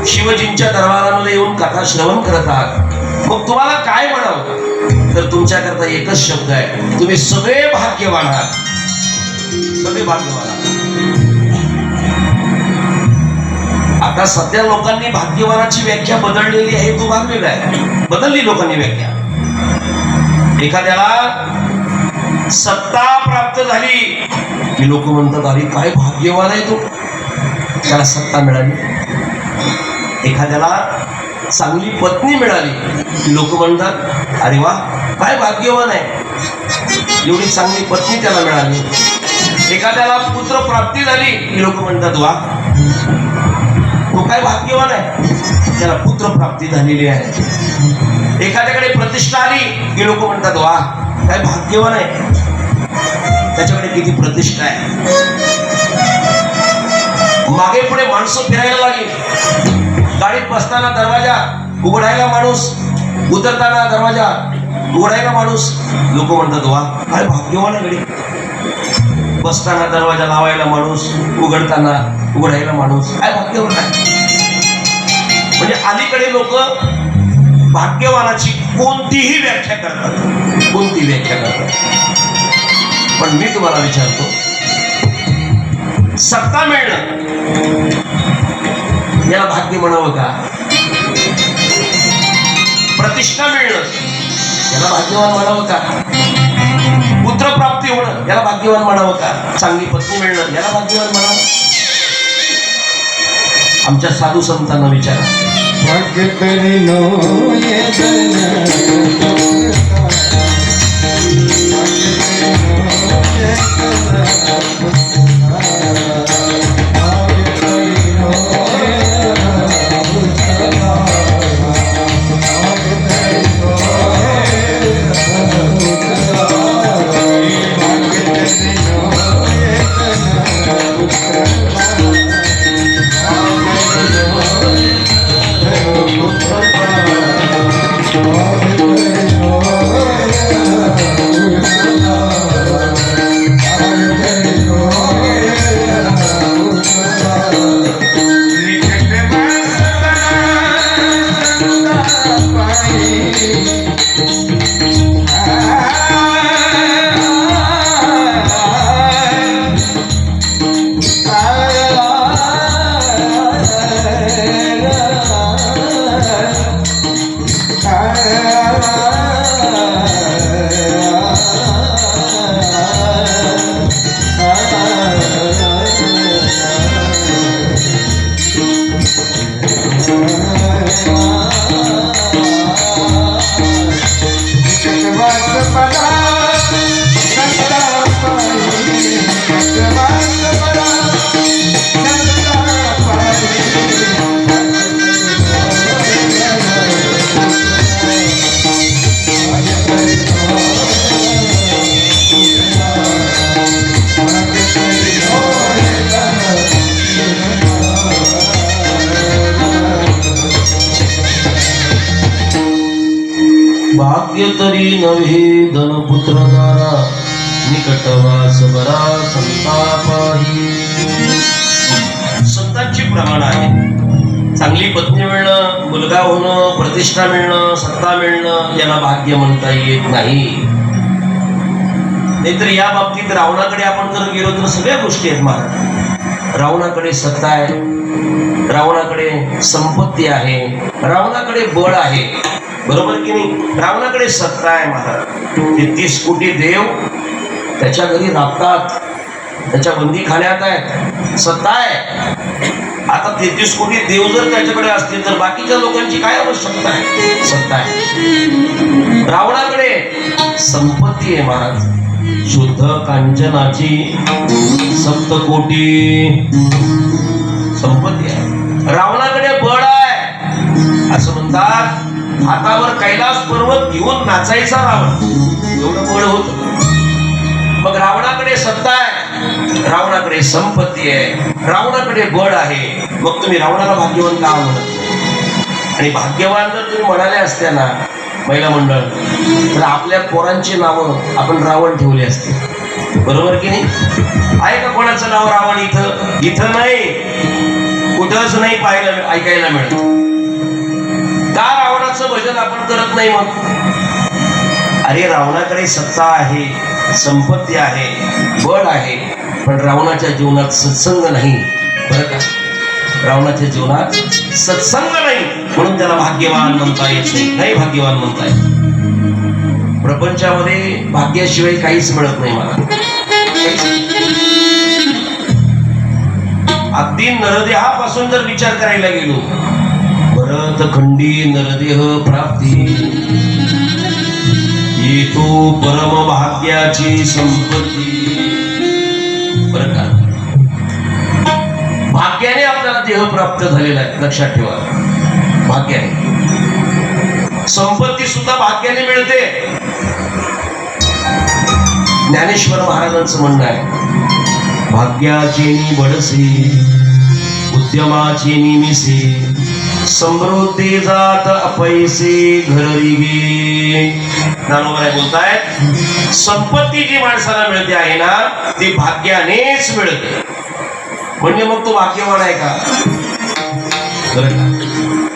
शिवजींच्या दरबारामध्ये येऊन कथा श्रवण करत आहात, मग तुम्हाला काय म्हणावं? तर तुमच्याकरता एकच शब्द आहे, तुम्ही सगळे भाग्यवान आहात, सगळे भाग्यवान आहात. आता सध्या लोकांनी भाग्यवानाची व्याख्या बदललेली आहे, तो भाग वेगळा आहे. बदलली लोकांनी व्याख्या. एखाद्याला सत्ता प्राप्त झाली की लोक म्हणतात, अरे काय भाग्यवान आहे तो, त्याला सत्ता मिळाली. एखाद्याला चांगली पत्नी मिळाली की लोक म्हणतात, अरे वा काय भाग्यवान आहे, एवढी चांगली पत्नी त्याला मिळाली. एखाद्याला पुत्र प्राप्ती झाली की लोक म्हणतात, वा तो काय भाग्यवान आहे. त्याला पुत्रप्राप्ती झालेली आहे. एखाद्याकडे प्रतिष्ठा आली की लोक म्हणतात वा काय भाग्यवान आहे, त्याच्याकडे किती प्रतिष्ठा आहे. मागे पुढे माणसं फिरायला लागली. गाडीत बसताना दरवाजा उघडायला माणूस, उतरताना दरवाजा उघडायला माणूस. लोक म्हणतात वा काय भाग्यवान आहे गडी. बसताना दरवाजा लावायला माणूस, उघडताना उघडायला माणूस, काय भाग्यवान आहे. म्हणजे अलीकडे लोक भाग्यवानाची कोणतीही व्याख्या करतात, कोणती व्याख्या करतात. पण मी तुम्हाला विचारतो, सत्ता मिळणं याला भाग्य म्हणावं का? प्रतिष्ठा मिळणं याला भाग्यवान म्हणावं का? पुत्रप्राप्ती होणं याला भाग्यवान म्हणावं का? चांगली पत्नी मिळणं याला भाग्यवान म्हणावं? आमच्या साधू संतांना विचारा. भाग्य करी नो भाग्य तरी नव्हे धनपुत्रदारा, निकटवास बरा संतापाही. संतांची प्रमाण आहे. चांगली पत्नी मिळणं, मुलगा होणं, प्रतिष्ठा मिळणं, सत्ता मिळणं याला भाग्य म्हणता येत नाही. नाहीतर या बाबतीत रावणाकडे आपण जर गेलो तर सगळ्या गोष्टी आहेत महाराज. रावणाकडे सत्ता आहे, रावणाकडे संपत्ती आहे, रावणाकडे बळ आहे, बरोबर की नाही. रावणाकडे सत्ता आहे महाराज. 33 कोटी देव त्याच्या घरी राबतात, त्याच्या बंदीखान्यात आहेत, सत्ता आहे. आता 33 कोटी देव जर त्याच्याकडे असतील तर बाकीच्या लोकांची काय आवश्यकता आहे? सत्ता आहे. रावणाकडे संपत्ती आहे महाराज, शुद्ध कांचनाची सप्तकोटी संपत्ती आहे. रावणाकडे बळ आहे. असं म्हणतात हातावर कैलास पर्वत घेऊन नाचायचा रावण, एवढं बळ होत. मग रावणाकडे सत्ता आहे, रावणाकडे संपत्ती आहे, रावणाकडे बळ आहे. मग तुम्ही रावणाला भाग्यवान का म्हणत? आणि भाग्यवान जर तुम्ही म्हणाले असत्या ना महिला मंडळ, तर आपल्या पोरांची नावं आपण रावण ठेवली असते, बरोबर की नाही. आहे का कोणाचं नाव रावण? इथं नाही, कुठंच नाही पाहायला ऐकायला मिळत. का रावणाचं भजन आपण करत नाही? मग अरे रावणाकडे सत्ता आहे, संपत्ती आहे, बळ आहे, पण रावणाच्या जीवनात सत्संग नाही, बरं का. रावणाच्या जीवनात सत्संग नाही, म्हणून त्याला भाग्यवान म्हणता येत नाही, भाग्यवान म्हणता येत. प्रपंचामध्ये भाग्याशिवाय काहीच मिळत नाही मला. अगदी नरदेहापासून जर विचार करायला गेलो, भरतखंडी नरदेह प्राप्ती ही तो परम भाग्याची संपत्ती, बरं का. भाग्याने आपल्याला देह प्राप्त झालेला आहे, लक्षात ठेवा. भाग्याने. संपत्ती सुद्धा भाग्याने मिळते. ज्ञानेश्वर महाराजांचं म्हणणं आहे, भाग्याचे नि बडसे उद्यमाचे निमिसे समृद्धी जात अपैसे घरी गे. ज्ञानोबा बोलतायत, संपत्ती जी माणसाला मिळते आहे ना ती भाग्यानेच मिळते. म्हणजे मग तो भाग्यवान आहे का?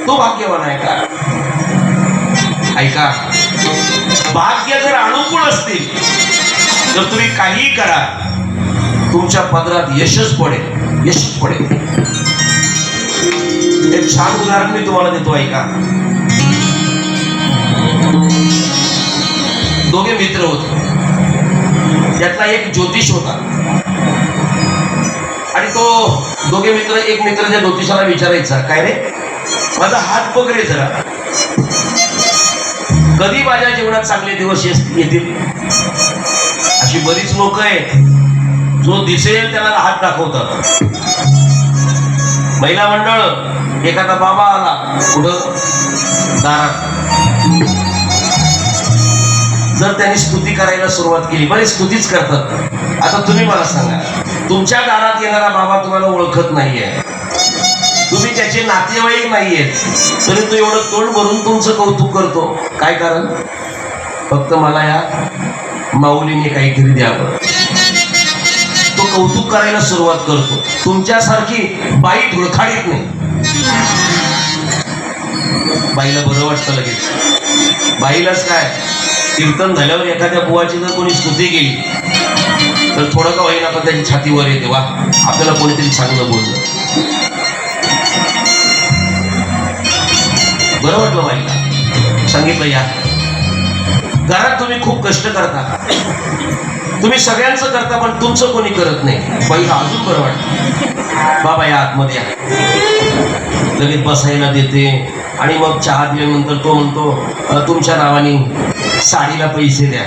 तो भाग्यवान आहे का? ऐका, भाग्य जर अनुकूल असतील तर तुम्ही काही करा, तुमच्या पदरात यशच पडेल, यशच पडेल. एक छान उदाहरण मी तुम्हाला देतो, ऐका. दोघे मित्र होते. त्यातला एक ज्योतिष होता आणि तो दोघे मित्र, एक मित्र त्या ज्योतिषाला विचारायचा, काय रे माझा हात बघ रे जरा, कधी माझ्या जीवनात चांगले दिवस येतील. अशी बरीच लोक आहेत, जो दिसेल त्याला हात दाखवतात. महिला मंडळ, एखादा बाबा आला कुठं दारात, जर त्यांनी स्तुती करायला सुरुवात केली, बरेच स्तुतीच करतात. आता तुम्ही मला सांगा, तुमच्या दारात येणारा बाबा तुम्हाला ओळखत नाहीये, तुम्ही त्याचे नातेवाईक नाहीयेत, तरी तो एवढं तोंड भरून तुमचं कौतुक करतो. काय कारण? फक्त मला या माऊलीने काहीतरी द्यावं. तो कौतुक करायला सुरुवात करतो. तुमच्यासारखी बाई धुळखाडीत नाही. बाईला बरं वाटतं लगेच. बाईलाच काय, कीर्तन झाल्यावर एखाद्या बुवाची जर कोणी स्तुती केली तर थोडं का होईना पण त्याची छातीवर येते, वा आपल्याला कोणीतरी चांगलं बोललं. बरं वाटलं बाईला. सांगितलं, या घरात तुम्ही खूप कष्ट करता, तुम्ही सगळ्यांचं करता पण तुमचं कोणी करत नाही. बाईला अजून बरं वाटतं. बाबा या आतमध्ये या. लगेच बसायला देते आणि मग चहा दिल्यानंतर तो म्हणतो, तुमच्या नावाने साडीला पैसे द्या.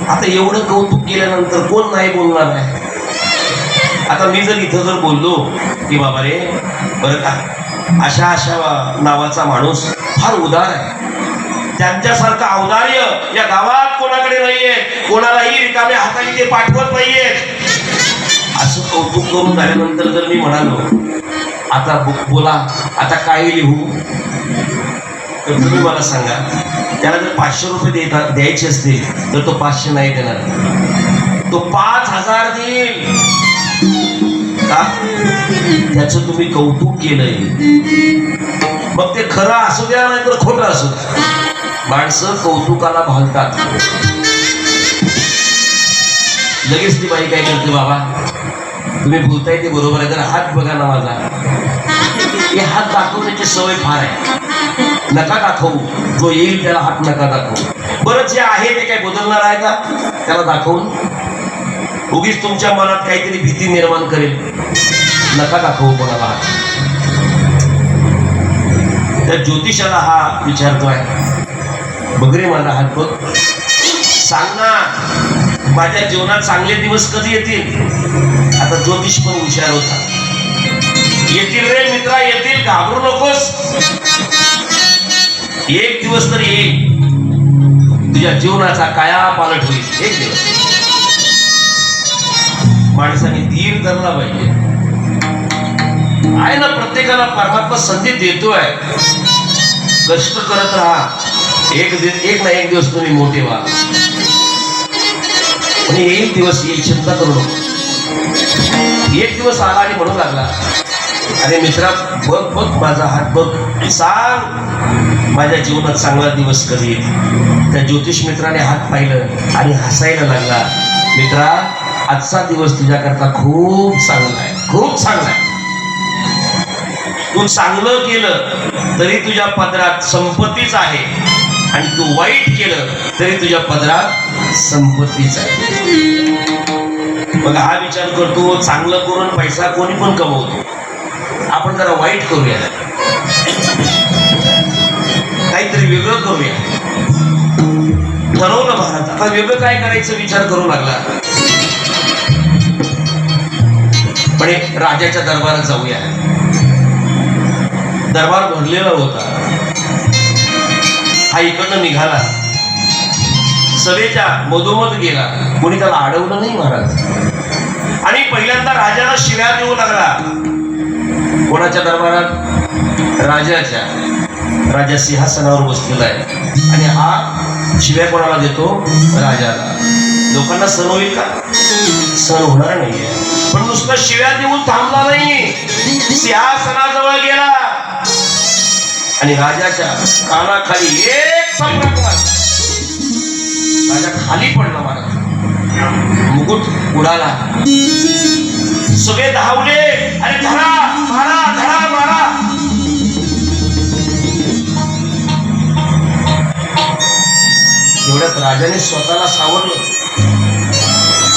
आता एवढं कौतुक केल्यानंतर कोण नाही बोलणार आहे? आता मी जर इथं जर बोललो की बाबा रे बरं का, अशा अशा नावाचा माणूस फार उदार आहे, त्यांच्यासारखं औदार्य या गावात कोणाकडे नाहीये, कोणालाही रिकाम्या हाताने ते पाठवत नाहीये, असं कौतुक करून झाल्यानंतर जर मी म्हणालो आता बोला आता काय लिहू, तर तुम्ही मला सांगा, त्याला जर 500 रुपये द्यायचे असतील तर तो 500 नाही देणार, तो 5000 देईल. का? त्याचं तुम्ही कौतुक केलंय. मग ते खरं असू द्या नाही तर खोटं असू द्या, माणसं कौतुकाला भालतात. लगेच ती बाई काय करते, बाबा तुम्ही बोलताय ते बरोबर आहे, जरा हात बघा ना माझा. हे हात दाखवण्याची सवय फार आहे. नका दाखवू, जो येईल त्याला हात नका दाखवू. बरं जे आहे ते काय बदलणार आहे का त्याला दाखवून? उगीच तुमच्या मनात काहीतरी भीती निर्माण करेल. नका दाखवू कोणाला हात. त्या ज्योतिषाला हा विचारतोय, बघ रे माझा हात बघ, सांग ना माझ्या जीवनात चांगले दिवस कधी येतील. आता ज्योतिष पण हुशार होता. येतील रे मित्रा, येतील, घाबरू नकोस. एक दिवस तर येईल, तुझ्या जीवनाचा काया पालट होईल. एक दिवस. माणसाने धीर धरला पाहिजे. आहे ना, प्रत्येकाला परमात्मा संधी देतोय. कष्ट करत राहा, एक ना एक दिवस तुम्ही मोठे व्हा. आणि एक दिवस येईल, चिंता करू नको. एक दिवस आला आणि म्हणू लागला, अरे मित्रा बघ बघ माझा हात बघ, सांग माझ्या जीवनात चांगला दिवस कधी येईल. त्या ज्योतिष मित्राने हात पाहिलं आणि हसायला लागला. मित्रा आजचा दिवस तुझ्याकरता खूप चांगला आहे, खूप चांगला आहे. तू चांगलं केलं तरी तुझ्या पदरात संपत्तीच आहे आणि तू वाईट केलं तरी तुझ्या पदरात संपत्तीच आहे. मग हा विचार करतो, चांगलं करून पैसा कोणी पण कमवतो, आपण जरा वाईट करूया, काहीतरी वेगळं करूया. ठरवलं भारत, आता वेगळं काय करायचं विचार करू लागला. पण राजाच्या दरबारात जाऊया. दरबार भरलेला होता. हा इकडनं निघाला, सभेच्या मधोमध गेला, कोणी त्याला अडवलं नाही महाराज. आणि पहिल्यांदा राजाला शिव्या देऊ लागला. कोणाच्या दरबारात? राजाच्या. राजा सिंहासनावर बसलेला आहे आणि हा शिव्या कोणाला देतो? राजाला. लोकांना सण होईल का? सण होणार नाहीये. पण नुसतं शिव्या देऊन थांबला नाही, सिंहासनाजवळ गेला आणि राजाच्या कानाखाली एक चमडा मारला. राजा खाली पडला महाराज, मुकुट उडाला. सगळे धावले, अरे धरा मारा, धरा मारा. एवढ्यात राजाने स्वतःला सावरलं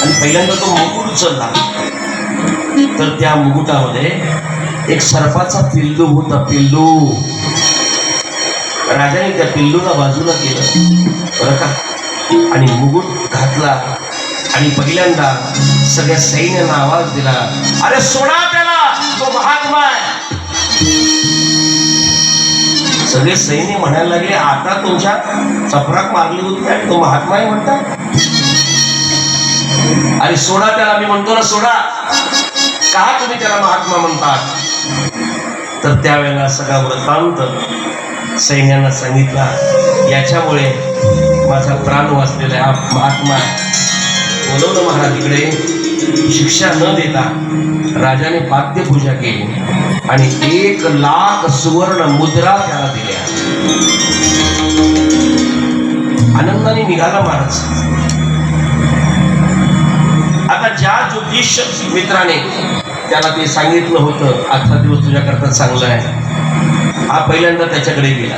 आणि पहिल्यांदा तो मुकुट उचलला. तर त्या मुकुटामध्ये एक सर्पाचा पिल्लू होता. पिल्लू. राजाने त्या पिल्लूला बाजूला केलं बरं का, आणि मुकुट घातला आणि पहिल्यांदा सगळ्या सैन्याला आवाज दिला, अरे सोडा त्याला, तो महात्मा आहे. सगळे सैन्य म्हणायला लागले, आता तुमच्या चपराक मारली होती आणि तो महात्मा आहे म्हणता? अरे सोडा त्याला, मी म्हणतो ना सोडा. का तुम्ही त्याला महात्मा म्हणतात? तर त्यावेळेला सगळा वृत्तांत सैन्यांना सांगितला, याच्यामुळे माझा प्राण वाचलेला आहे, हा महात्मा आहे. बोलवलं महाराज इकडे. शिक्षा न देता राजाने पाद्यपूजा केली आणि 1,00,000 सुवर्ण मुद्रा त्याला दिल्या. आनंदाने निघाला महाराज. आता ज्या ज्योतिष मित्राने त्याला ते सांगितलं होतं, आजचा दिवस तुझ्याकरता चांगला आहे, हा पहिल्यांदा त्याच्याकडे गेला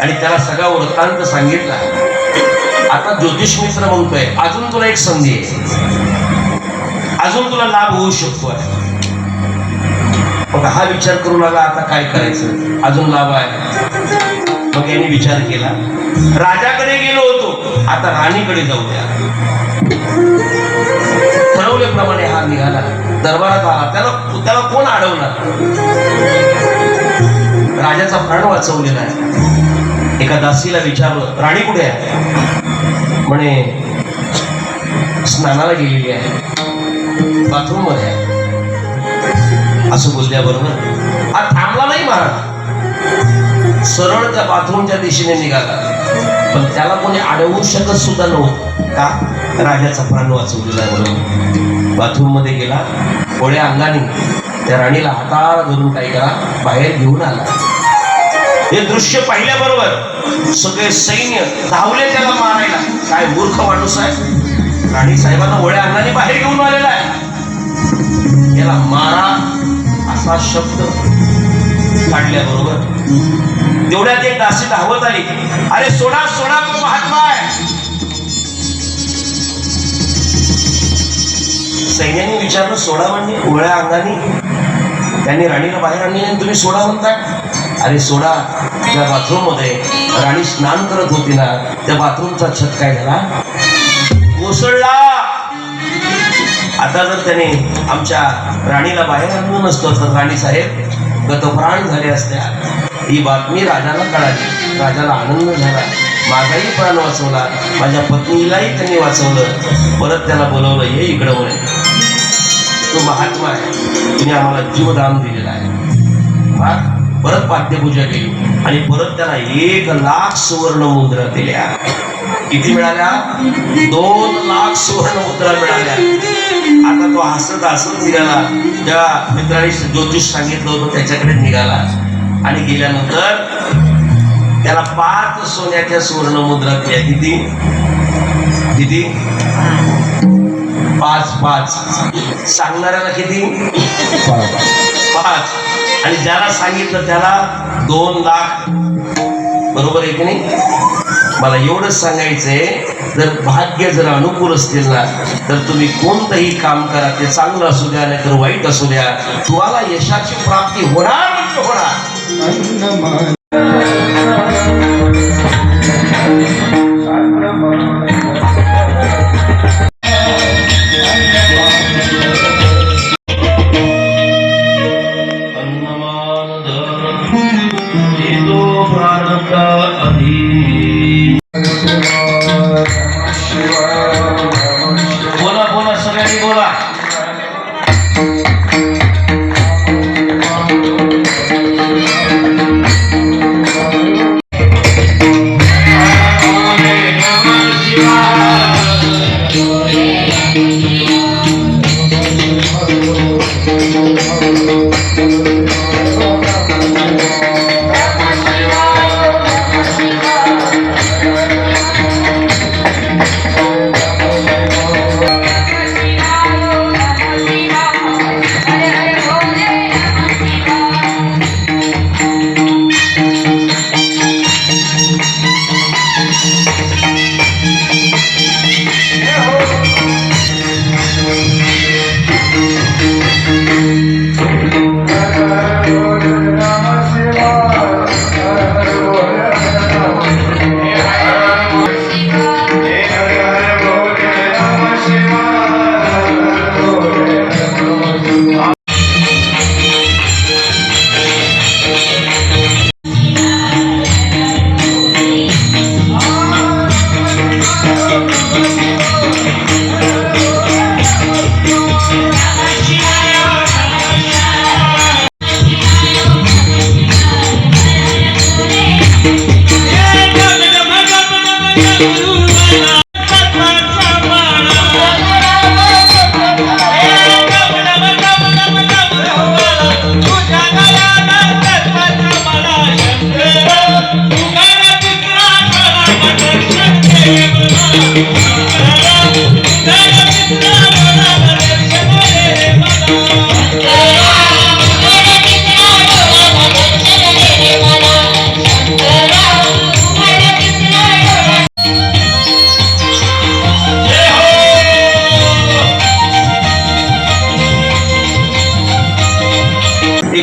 आणि त्याला सगळा वृत्तांत सांगितला. आता ज्योतिष मित्र म्हणतोय, अजून तुला एक संधी आहे, अजून तुला लाभ होऊ शकतो. मग हा विचार करू लागला, आता काय करायचं, अजून लाभ आहे. मग याने विचार केला, राजाकडे गेलो होतो, आता राणीकडे जाऊ द्या. ठरवल्याप्रमाणे हा निघाला, दरबारात आला. त्याला कोण अडवणार? राजाचा प्राण वाचवलेला आहे. एका दासीला विचारलं, राणी कुठे आहे? म्हणे स्नानाला गेलेली आहे, बाथरूम मध्ये आहे. असं बोलल्याबरोबर हा थांबला नाही महाराज, सरळ त्या बाथरूमच्या दिशेने निघाला. पण त्याला कोणी अडवू शकत सुद्धा नव्हतं. का? राजाचा प्राण वाचवलेला आहे म्हणून. बाथरूम मध्ये गेला, थोड्या अंगाने त्या राणीला हाताला धरून काय करा बाहेर घेऊन आला. हे दृश्य पाहिल्याबरोबर सगळे सैन्य धावले त्याला मारायला. काय मूर्ख माणूस आहे, राणी साहेबांना ओळ्या अंगाने बाहेर घेऊन आलेला आहे, याला मारा असा शब्द काढल्याबरोबर तेवढ्यात एक दासी धावत आली, अरे सोडा सोडा, तो महात्मा आहे. सैन्याने विचारलं, सोडा म्हणजे? ओळ्या अंगाने. त्यांनी राणीला बाहेर आणली आणि तुम्ही सोडा म्हणताय? अरे सोडा, त्या बाथरूम मध्ये राणी स्नान करत होती ना, त्या बाथरूमचा छत काय झाला, कोसळला. आता जर त्याने आमच्या राणीला बाहेर आणलं नसतं तर राणी साहेब गतप्राण झाले असत्या. ही बातमी राजाला कळाली. राजाला आनंद झाला, माझाही प्राण वाचवला, माझ्या पत्नीलाही त्यांनी वाचवलं. परत त्याला बोलवलं, ये इकडं म्हणे, तो महात्मा आहे, तिने आम्हाला जीवदान दिलेला आहे. परत पाद्यपूजा केली आणि परत त्याला 1,00,000 सुवर्ण मुद्रा दिल्या. किती मिळाल्या? 2,00,000 सुवर्ण मुद्रा मिळाल्या. आता तो हसत हसत निघाला. ज्या मित्राने ज्योतिष सांगितलं होतं त्याच्याकडे निघाला आणि गेल्यानंतर त्याला 5 सोन्याच्या सुवर्ण मुद्रा दिल्या. किती किती? 5 सांगणाऱ्याला किती? 5. आणि ज्याला सांगितलं त्याला 2,00,000. बरोबर आहे की नाही? मला एवढंच सांगायचंय, जर भाग्य जर अनुकूल असतील ना तर तुम्ही कोणतंही काम करा, ते चांगलं असू द्या नाही तर वाईट असू द्या, तुम्हाला यशाची प्राप्ती होणार म्हणजे होणार.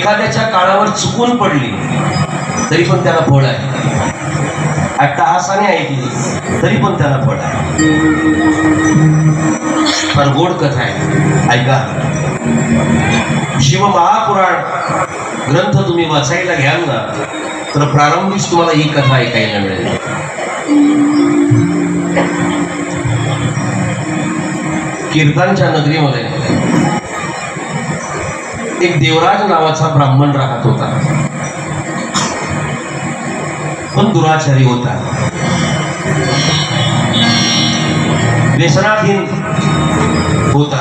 एखाद्याच्या काळावर चुकून पडली तरी पण त्याला फळ आहे, अट्टहासाने ऐकली तरी पण त्याला फळ आहे. फार गोड कथा आहे, ऐका. शिव महापुराण ग्रंथ तुम्ही वाचायला घ्याल ना तर प्रारंभीच तुम्हाला ही कथा ऐकायला मिळेल. कीर्तनच्या नगरीमध्ये एक देवराज नावाचा ब्राह्मण राहत होता, पण दुराचारी होता, व्यसनाधीन होता,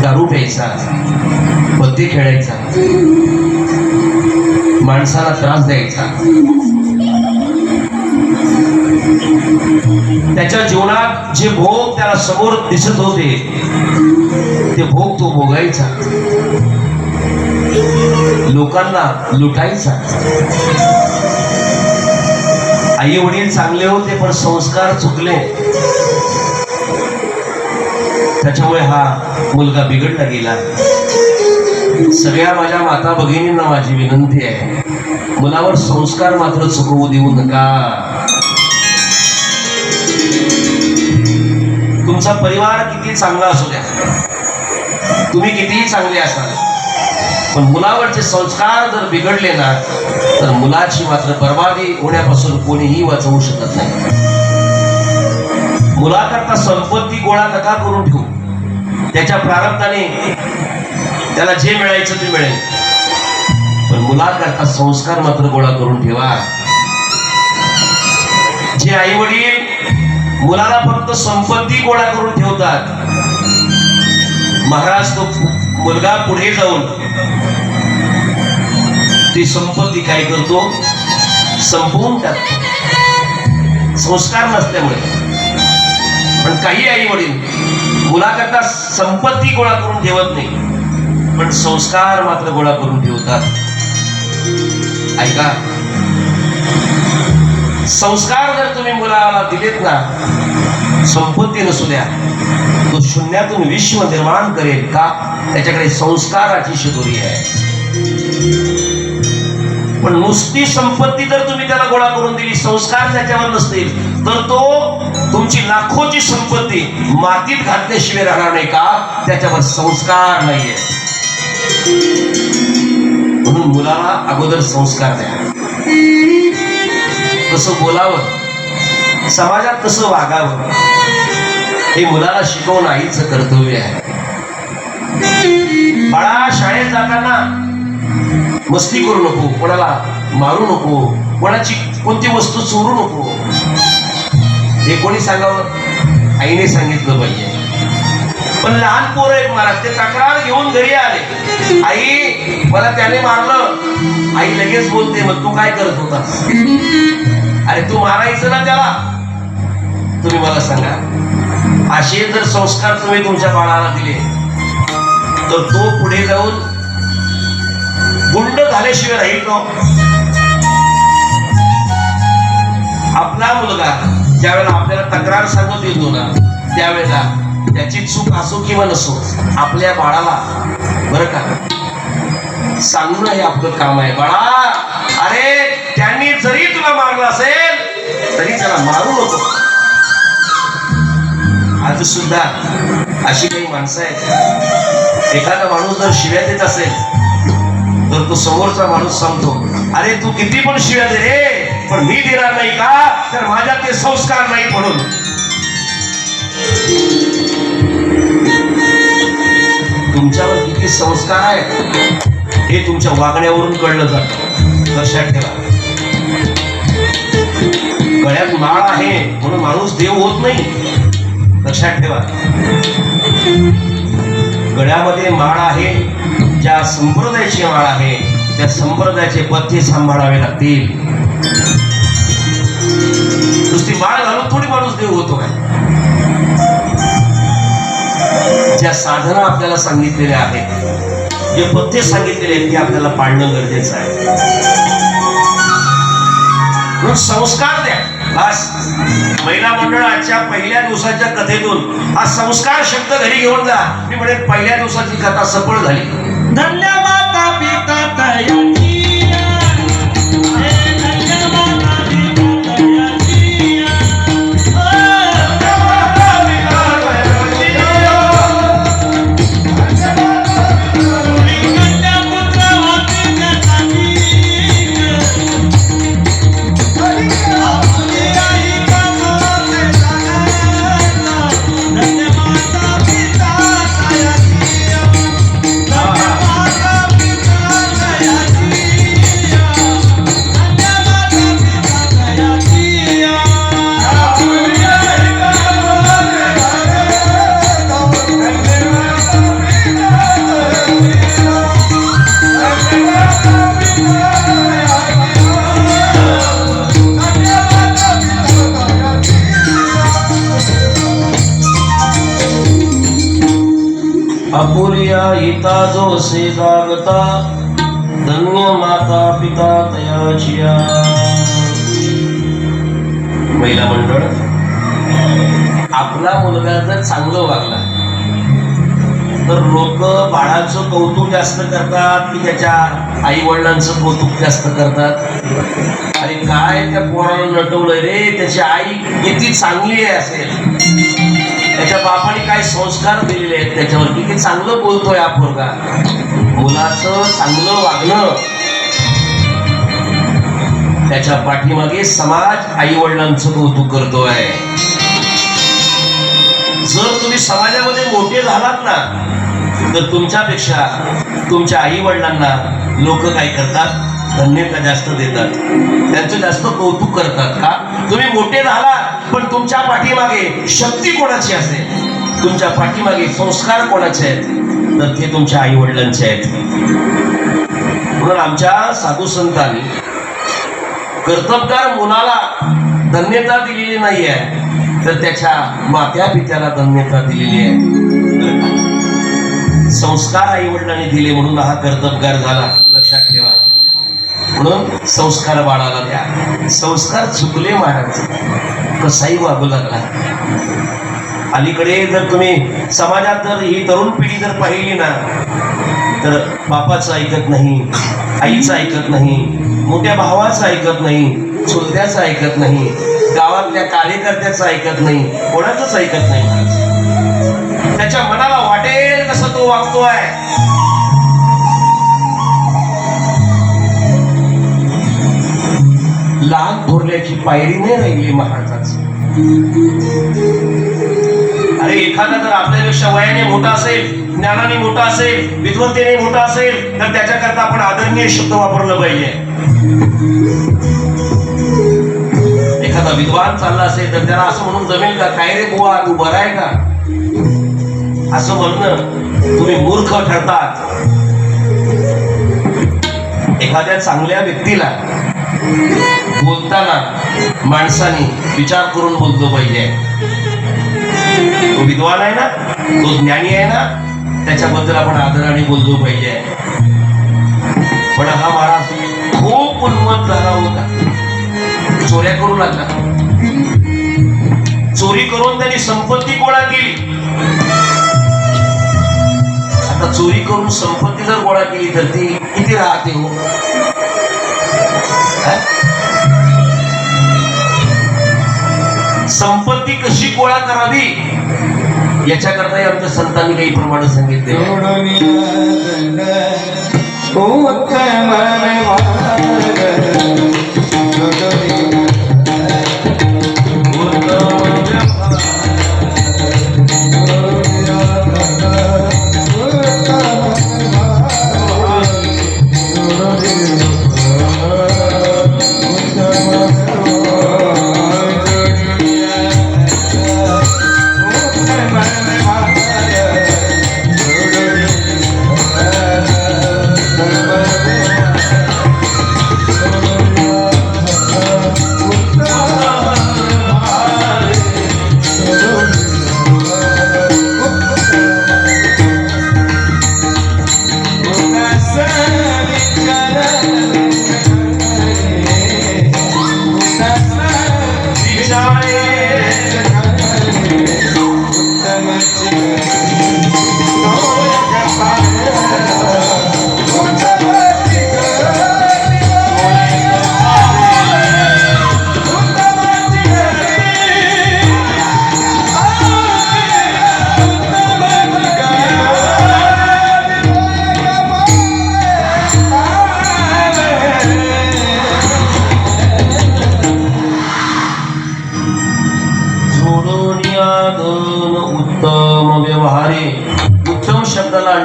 दारू प्यायचा, पत्ते खेळायचा, माणसाला त्रास द्यायचा. त्याच्या जीवनात जे भोग त्याला समोर दिसत होते ते भोग तो भोगायचा, लोकांना लुटायचा. आई वडील चांगले होते पण संस्कार चुकले, त्याच्यामुळे हा मुलगा बिघडला गेला. सगळ्या माझ्या माता भगिनींना माझी विनंती आहे, मुलावर संस्कार मात्र चुकवू देऊ नका. तुमचा परिवार किती चांगला असू द्या, तुम्ही कितीही चांगले असाल, पण मुलावरचे संस्कार जर बिघडले ना तर मुलाची मात्र बर्बादी होण्यापासून कोणीही वाचवू शकत नाही. मुलाकरता संपत्ती गोळा नका करून ठेवू, त्याच्या प्रारब्धाने त्याला जे मिळायचं ते मिळेल, पण मुलाकरता संस्कार मात्र गोळा करून ठेवा. जे आई वडील मुलाला फक्त संपत्ती गोळा करून ठेवतात, महाराज तो मुलगा पुढे जाऊन ती संपत्ती काय करतो, संपवून टाकतो, संस्कार नसल्यामुळे. पण काही आई वडील मुलाकरता संपत्ती गोळा करून ठेवत नाही, पण संस्कार मात्र गोळा करून ठेवतात. ऐका, संस्कार जर तुम्ही मुलाला दिलेत ना, संपत्ती नसू द्या, तो शून्यातून विश्व निर्माण करेल का, त्याच्याकडे संस्काराची शिदोरी आहे. पण नुसती संपत्ती जर तुम्ही त्याला गोळा करून दिली, संस्कार त्याच्यावर नसतील, तर तो तुमची लाखोची संपत्ती मातीत घातल्याशिवाय राहणार नाही का, त्याच्यावर संस्कार नाहीये. म्हणून मुलाला अगोदर संस्कार द्या, कसं बोलावं, समाजात कसं वागावं, हे मुलाला शिकवणं आईचं कर्तव्य आहे. बाळा, शाळेत जाताना मस्ती करू नको, कोणाला मारू नको, कोणाची कोणती वस्तू चोरू नको. हे कोणी सांगावं, आईने सांगितलं पाहिजे. पण लहान पोरं एक महाराज, ते तक्रार घेऊन घरी आले, आई मला त्याने मारलं. आई लगेच बोलते, मग तू काय करत होता? अरे तू मारायचं ना त्याला. तुम्ही मला सांगा, असे जर संस्कार तुम्ही तुमच्या बाळाला दिले तर तो पुढे जाऊन गुंड झाल्याशिवाय राहील का? आपला मुलगा ज्यावेळेला आपल्याला तक्रार सांगत येतो ना, त्यावेळेला त्याची चूक असो किंवा नसो, आपल्या बाळाला बरं का सांगणं हे आपलं काम आहे. बाळा, अरे त्यांनी जरी तुला मारलं असेल तरी त्याला मारू नको. आज सुद्धा अशी काही माणसं आहेत, एखादा माणूस जर शिव्या देत असेल तर तो समोरचा माणूस सांगतो, अरे तू किती पण शिव्या दे रे, पण मी देणार नाही का, तर माझ्यात ते संस्कार नाही. म्हणून तुमच्यावर किती संस्कार आहे हे तुमच्या वागण्यावरून कळलं जातं. लक्षात ठेवा, गळ्यात माळ आहे म्हणून माणूस देव होत नाही. लक्षात ठेवा, गळ्यामध्ये माळ आहे, ज्या संप्रदायाची माळ आहे त्या संप्रदायाचे पथ्य सांभाळावे लागतील. नुसती माळ घालून थोडी माणूस देव होतो काय? ज्या साधना आपल्याला सांगितलेल्या आहेत, जे पथ्य सांगितलेले आहेत, ते आपल्याला पाळणं गरजेचं आहे. म्हणून संस्कार द्या. बस, महिला मंडळाच्या पहिल्या दिवसाच्या कथेतून हा संस्कार शब्द घरी घेऊन जा. मी म्हणेन पहिल्या दिवसाची कथा सफळ झाली. धन्य माता पिता तयाचिया हे धन्य माता पिता तयाचिया अपुर्या हिता जो से जागता धन्य माता पिता तयाचिया. महिला मंडळ, आपला मुलगा जर चांगलं वागला तर लोक बाळाचं कौतुक जास्त करतात की त्याच्या आई वडिलांचं कौतुक जास्त करतात. अरे काय त्या पोराला नटवलंय रे, त्याची आई किती चांगली आहे असेल, त्याच्या बापाने काय संस्कार दिलेले आहेत त्याच्यावर, किती चांगलं बोलतोय हा पोरगा. मुलाचं चांगलं वागणं, त्याच्या पाठीमागे समाज आई वडिलांचं कौतुक करतोय. जर तुम्ही समाजामध्ये मोठे झालात ना तर तुमच्यापेक्षा तुमच्या आई वडिलांना लोक काय करतात, धन्यता जास्त देतात, त्यांचं जास्त कौतुक करतात. का? तुम्ही मोठे झालात पण तुमच्या पाठीमागे शक्ती कोणाची असेल, तुमच्या पाठीमागे संस्कार कोणाचे आहेत, तर ते तुमच्या आई वडिलांचे आहेत. म्हणून आमच्या साधू संतांनी कर्तबगार मुलाला धन्यता दिलेली नाही आहे, तर त्याच्या मात्या पित्याला धन्यता दिलेली आहे. संस्कार आई वडिलांनी दिले म्हणून हा कर्तबगार झाला, लक्षात ठेवा. म्हणून संस्कार बाळाला द्या. संस्कार चुकले महाराज कसाही वागू लागला. अलीकडे जर तुम्ही समाजात जर ही तरुण पिढी जर पाहिली ना तर बापाचं ऐकत नाही, आईचं ऐकत नाही, मोठ्या भावाचं ऐकत नाही, चुलत्याचं ऐकत नाही, गावातल्या कार्यकर्त्याचं ऐकत नाही, कोणाचंच ऐकत नाही. त्याच्या मनाला वाटेल कसं तो वागतोय. लहान थोरल्याची पायरी नाही राहिली महाराजांची. अरे एखादा जर आपल्यापेक्षा वयाने मोठा असेल, ज्ञानाने मोठा असेल, विद्वत्तेने मोठा असेल तर त्याच्याकरता आपण आदरणीय शब्द वापरलं पाहिजे. एखादा विद्वान चालला असेल तर त्याला असं म्हणून जमेल का, काय रे बुवा तू बरा आहे का, असं म्हणणं तुम्ही मूर्ख ठरतात. एखाद्या चांगल्या व्यक्तीला बोलताना माणसाने विचार करून बोलतो पाहिजे. तो विद्वान आहे ना, तो ज्ञानी आहे ना, त्याच्याबद्दल आपण आदराने बोलतो पाहिजे. पण हा महाराज खूप उन्मत्त झाला होता, चोऱ्या करू लागला. चोरी करून त्यांनी संपत्ती गोळा केली. आता चोरी करून संपत्ती जर गोळा केली तर ती किती राहते हो. संपत्ती कशी गोळा करावी याच्याकरता आमच्या संतांनी काही प्रमाण सांगितले.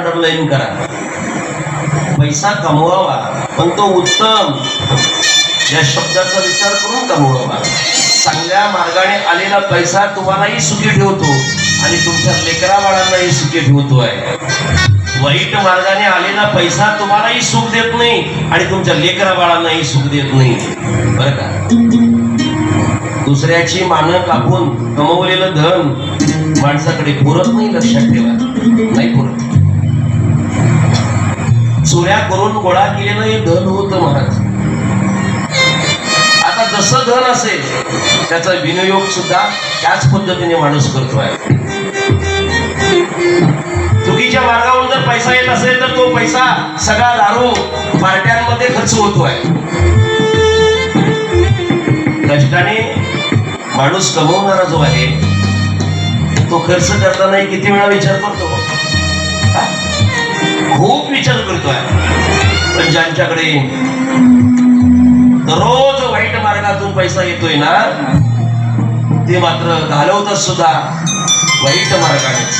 अंडरलाईन करा. पैसा कमवावा, पण तो उत्तम या शब्दाचा विचार करून कमवावा. चांगल्या मार्गाने आलेला पैसा तुम्हालाही सुखी ठेवतो आणि तुमच्या लेकरा बाळांनाही सुखी ठेवतो आहे. वाईट मार्गाने आलेला पैसा तुम्हालाही सुख देत नाही आणि तुमच्या लेकरा बाळांनाही सुख देत नाही, बरं का. दुसऱ्याची मानं कापून कमवलेलं धन माणसाकडे पुरत नाही, लक्षात ठेवा, नाही पुरत. चोऱ्या करून गोळा केलेलं हे धन होतं महाराज. आता जसं धन असेल त्याचा विनियोग सुद्धा त्याच पद्धतीने माणूस करतोय. चुकीच्या मार्गावरून जर पैसा येत असेल तर तो पैसा सगळा दारू पार्ट्यांमध्ये खर्च होतोय. कष्टाने माणूस कमवणारा जो आहे तो खर्च करताना किती वेळा विचार करतो, खूप विचार करतोय. पण ज्यांच्याकडे दररोज वाईट मार्गातून पैसा येतोय ना, ते मात्र घालवतात सुद्धा वाईट मार्गानेच.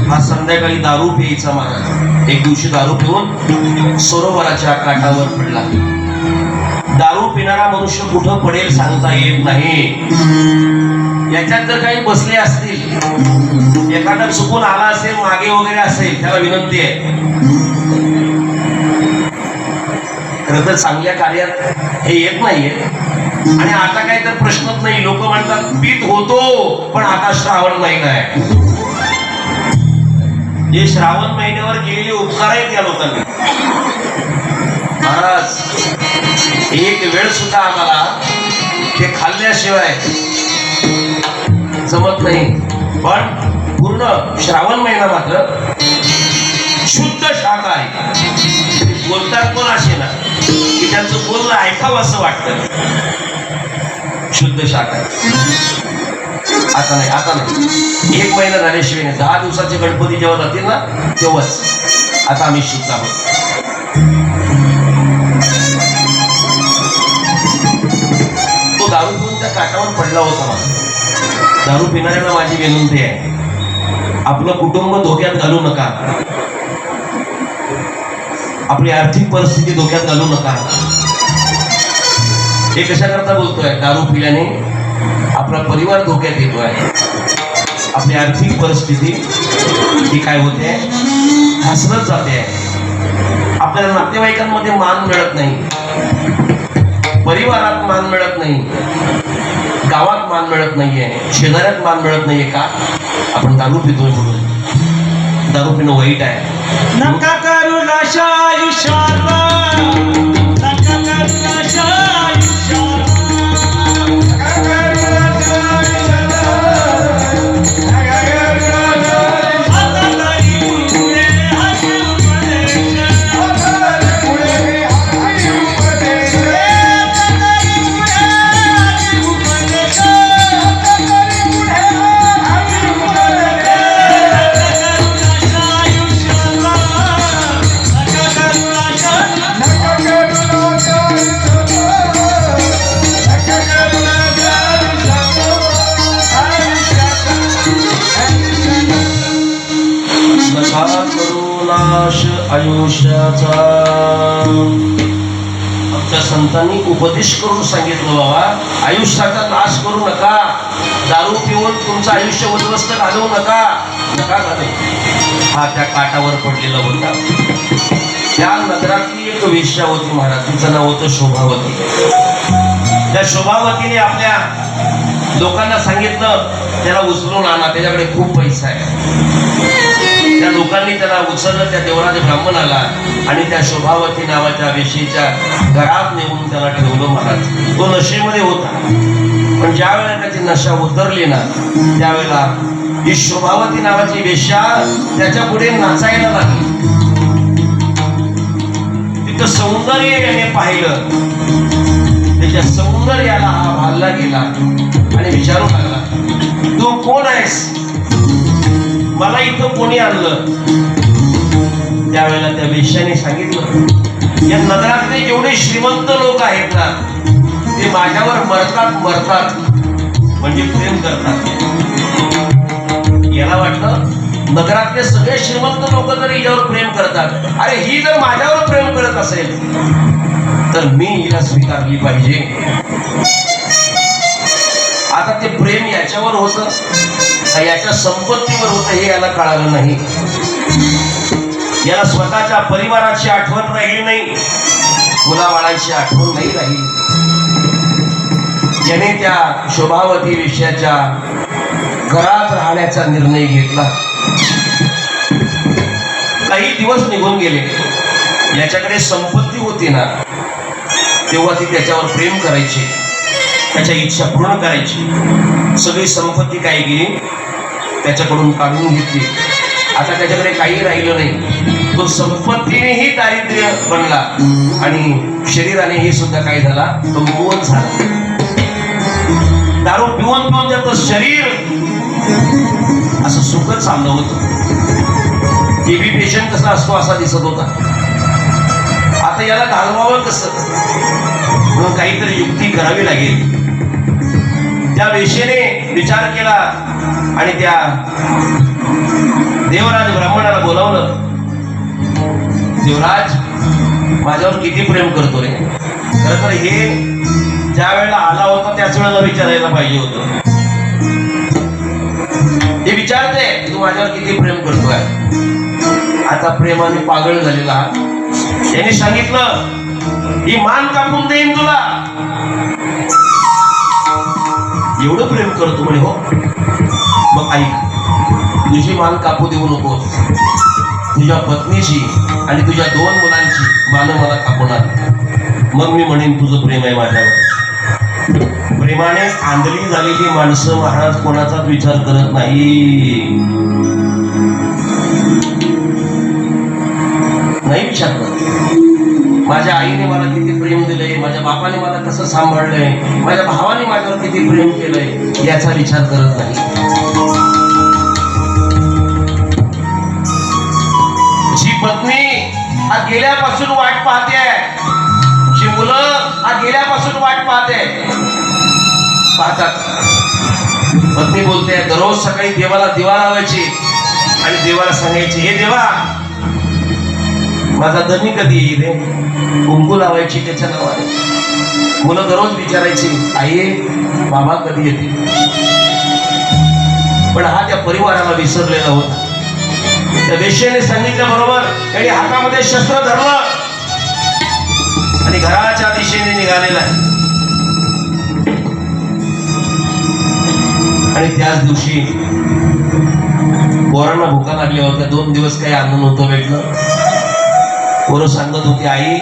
हा संध्याकाळी दारू प्यायचा महाराज एक दिवशी दारू पिऊन सरोवराच्या काठावर पडला. दारू पिणारा मनुष्य कुठं पडेल सांगता येत नाही. याच्यात जर काही बसले असतील, एखादा चुकून आला असेल, मागे वगैरे असेल, त्याला विनंती आहे. खरं तर चांगल्या कार्यात हे येत नाहीये आणि आता काही तर प्रश्नच नाही. लोक म्हणतात पीत होतो पण आता श्रावण महिना आहे. जे श्रावण महिन्यावर केलेले उपकार आहेत या लोकांनी. महाराज एक वेळ सुद्धा आम्हाला ते खाल्ल्याशिवाय जमत नाही, पण पूर्ण श्रावण महिना मात्र शुद्ध शाकाहारी. बोलतात पण असे ना की त्यांचं बोलणं ऐकावं असं वाटतं. शुद्ध शाकाहारी. आता नाही, आता नाही, एक महिना झाल्याशिवाय नाही. 10 दिवसाचे गणपती जेव्हा जातील ना तेव्हाच. आता आम्ही शुद्ध आहोत. तो दारू पिऊन त्या काठावर पडला होता. मला दारू पिणाऱ्यांना माझी विनंती आहे, आपलं कुटुंब धोक्यात घालू नका, आपली आर्थिक परिस्थिती धोक्यात घालू नका. हे कशा करता बोलतोय? दारू पिल्याने आपला परिवार धोक्यात येतोय, आपली आर्थिक परिस्थिती ही काय होते, घसरत जाते. आपल्याला नातेवाईकांमध्ये मान मिळत नाही, परिवारात मान मिळत नाही, गावात मान मिळत नाहीये, शेजाऱ्यात मान मिळत नाहीये. का? आपण दारू पितोय म्हणून. दारू पिणं वाईट आहे. नका करू नशा आयुष्याला, नका करू नशा आयुष्याला, नका करू नशा आयुष्याला. आता तरी पुढे हाती उपदेश, आता तरी पुढे हाती उपदेश, आता तरी पुढे हाती उपदेश, आता तरी पुढे हाती उपदेश. नका करू नाश आयुष्याचा. आमच्या संतांनी उपदेश करून सांगितलं, बाबा आयुष्याचा नाश करू नका. दारू पिऊन तुमचं आयुष्य उद्ध्वस्त घालवू नका, नका घालू. हा त्या काठावर पडलेला होता. त्या नगरातली एक वेश्या होती महाराज, तिचं नाव होतं शोभावती. त्या शोभावतीने आपल्या लोकांना सांगितलं त्याला उचलून आणा, त्याच्याकडे खूप पैसा आहे. त्या लोकांनी त्याला उचललं, त्या देवराज ब्राह्मणाला, आणि त्या शोभावती नावाच्या वेशीच्या घरात नेऊन त्याला ठेवलं महाराज. तो नशेमध्ये होता, पण ज्या वेळेला त्याची नशा उतरली ना त्यावेळेला ही शोभावती नावाची वेश्या त्याच्या पुढे नाचायला लागली. तिथं सौंदर्य याने पाहिलं, त्याच्या सौंदर्याला हा भालला गेला आणि विचारू लागला, तू कोण आहेस? मला इथं कोणी आणलं? त्यावेळेला त्या वेश्याने सांगितलं, या नगरातले जेवढे श्रीमंत लोक आहेत ना ते माझ्यावर मरतात म्हणजे प्रेम करतात. याला वाटलं नगरातले सगळे श्रीमंत लोक जर हिच्यावर प्रेम करतात, अरे ही जर माझ्यावर प्रेम करत असेल तर मी हिला स्वीकारली पाहिजे. आता ते प्रेम याच्यावर होतं का याच्या संपत्तीवर होतं हे याला कळालं नाही. याला स्वतःच्या परिवाराची आठवण राहिली नाही, मुलाबाळांची आठवण नाही राहिली. याने त्या शोभावती विषयाच्या घरात राहण्याचा निर्णय घेतला. काही दिवस निघून गेले. याच्याकडे संपत्ती होती ना, तेव्हा ती त्याच्यावर प्रेम करायची, त्याच्या इच्छा पूर्ण करायची. सगळी संपत्ती काय गेली, त्याच्याकडून काढून घेतली. आता त्याच्याकडे काही राहिलं नाही. तो संपत्तीनेही दारिद्र्य बनला आणि शरीरानेही सुद्धा काय झाला, तो मोहन झाला. दारू पिऊन पिऊन त्याचं शरीर असं सुखद चाललं होतं. टीबी पेशंट कसा असतो असा दिसत होता. आता याला घालवावं कसं, म्हणून काहीतरी युक्ती करावी लागेल. त्या वेशेने विचार केला आणि त्या देवराज ब्राह्मणाला बोलावलं. देवराज, माझ्यावर किती प्रेम करतो रे. खरं तर हे ज्या वेळेला आला होता त्याच वेळेला विचारायला पाहिजे होतं. ते विचारते तू माझ्यावर किती प्रेम करतोय. आता प्रेमाने पागळ झालेला यांनी सांगितलं ही मान कापून देईन तुला. एवढं प्रेम करतो म्हणे. हो मग ऐक, तुझी मान कापू देऊ नकोस. तुझ्या पत्नीची आणि तुझ्या 2 मुलांची मान मला कापणार, मग मी म्हणेन तुझं प्रेम आहे माझ्यावर. प्रेमाने आंधळी झालेली माणसं महाराज कोणाचाच विचार करत नाही. नाही विचार करत. माझ्या आईने मला किती प्रेम दिलंय, माझ्या बापाने मला कसं सांभाळलंय, माझ्या भावाने माझ्यावर किती प्रेम केलंय याचा विचार करत नाही. जी पत्नी हा गेल्यापासून वाट पाहते, जी मुलं हा गेल्यापासून वाट पाहतात. पत्नी बोलते दररोज सकाळी देवाला दिवा लावायची आणि देवाला सांगायची हे देवा माझा धनी कधी येईल रे. कुंकू लावायची त्याच्या नावाने. मुलं दररोज विचारायची आई बाबा कधी येतील. पण हा त्या परिवाराला विसरलेला होता. त्या वेश्येने सांगितल्या बरोबर त्यांनी हातामध्ये शस्त्र धरलं आणि घराच्या दिशेने निघालेला आहे. आणि त्याच दिवशी पोरांना भुका लागल्या होत्या. 2 दिवस काही अन्न नव्हतं भेटलं. पोरं सांगत होती आई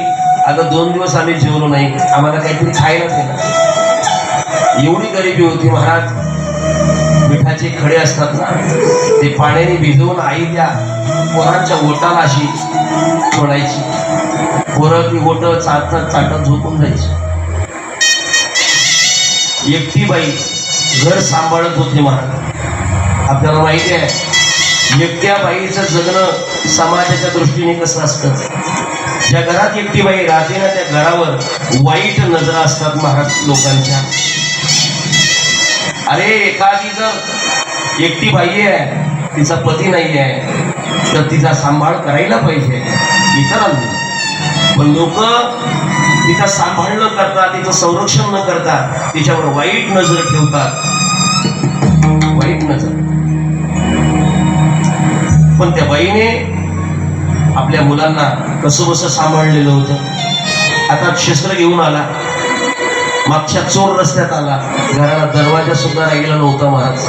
अगं 2 दिवस आम्ही जेवलो नाही, आम्हाला काहीतरी खायला दिलं. एवढी गरिबी होती महाराज. मिठाचे खडे असतात ना, ते पाण्याने भिजवून आई त्या पोरांच्या ओटाला अशी सोडायची. पोरं ती ओट चाटत चाटत झोपून जायची. एकटी बाई घर सांभाळत होती महाराज. आपल्याला माहिती आहे एकट्या बाईचं जगणं समाजाच्या दृष्टीने कसं असतं. ज्या घरात एकटी बाई राहते ना त्या घरावर वाईट नजरा असतात महाराज लोकांच्या. अरे एखादी जर एकटी बाई आहे, तिचा पती नाही आहे, तर तिचा सांभाळ करायला पाहिजे इतरांनी. पण लोक तिचा सांभाळ न करता, तिचं संरक्षण न करता तिच्यावर वाईट नजर ठेवतात. वाईट नजर. पण त्या बाईने आपल्या मुलांना कसं बसं सांभाळलेलं होतं. आता शस्त्र घेऊन आला, मागच्या चोर रस्त्यात आला, घराला दरवाजा सुद्धा राहिला नव्हता महाराज.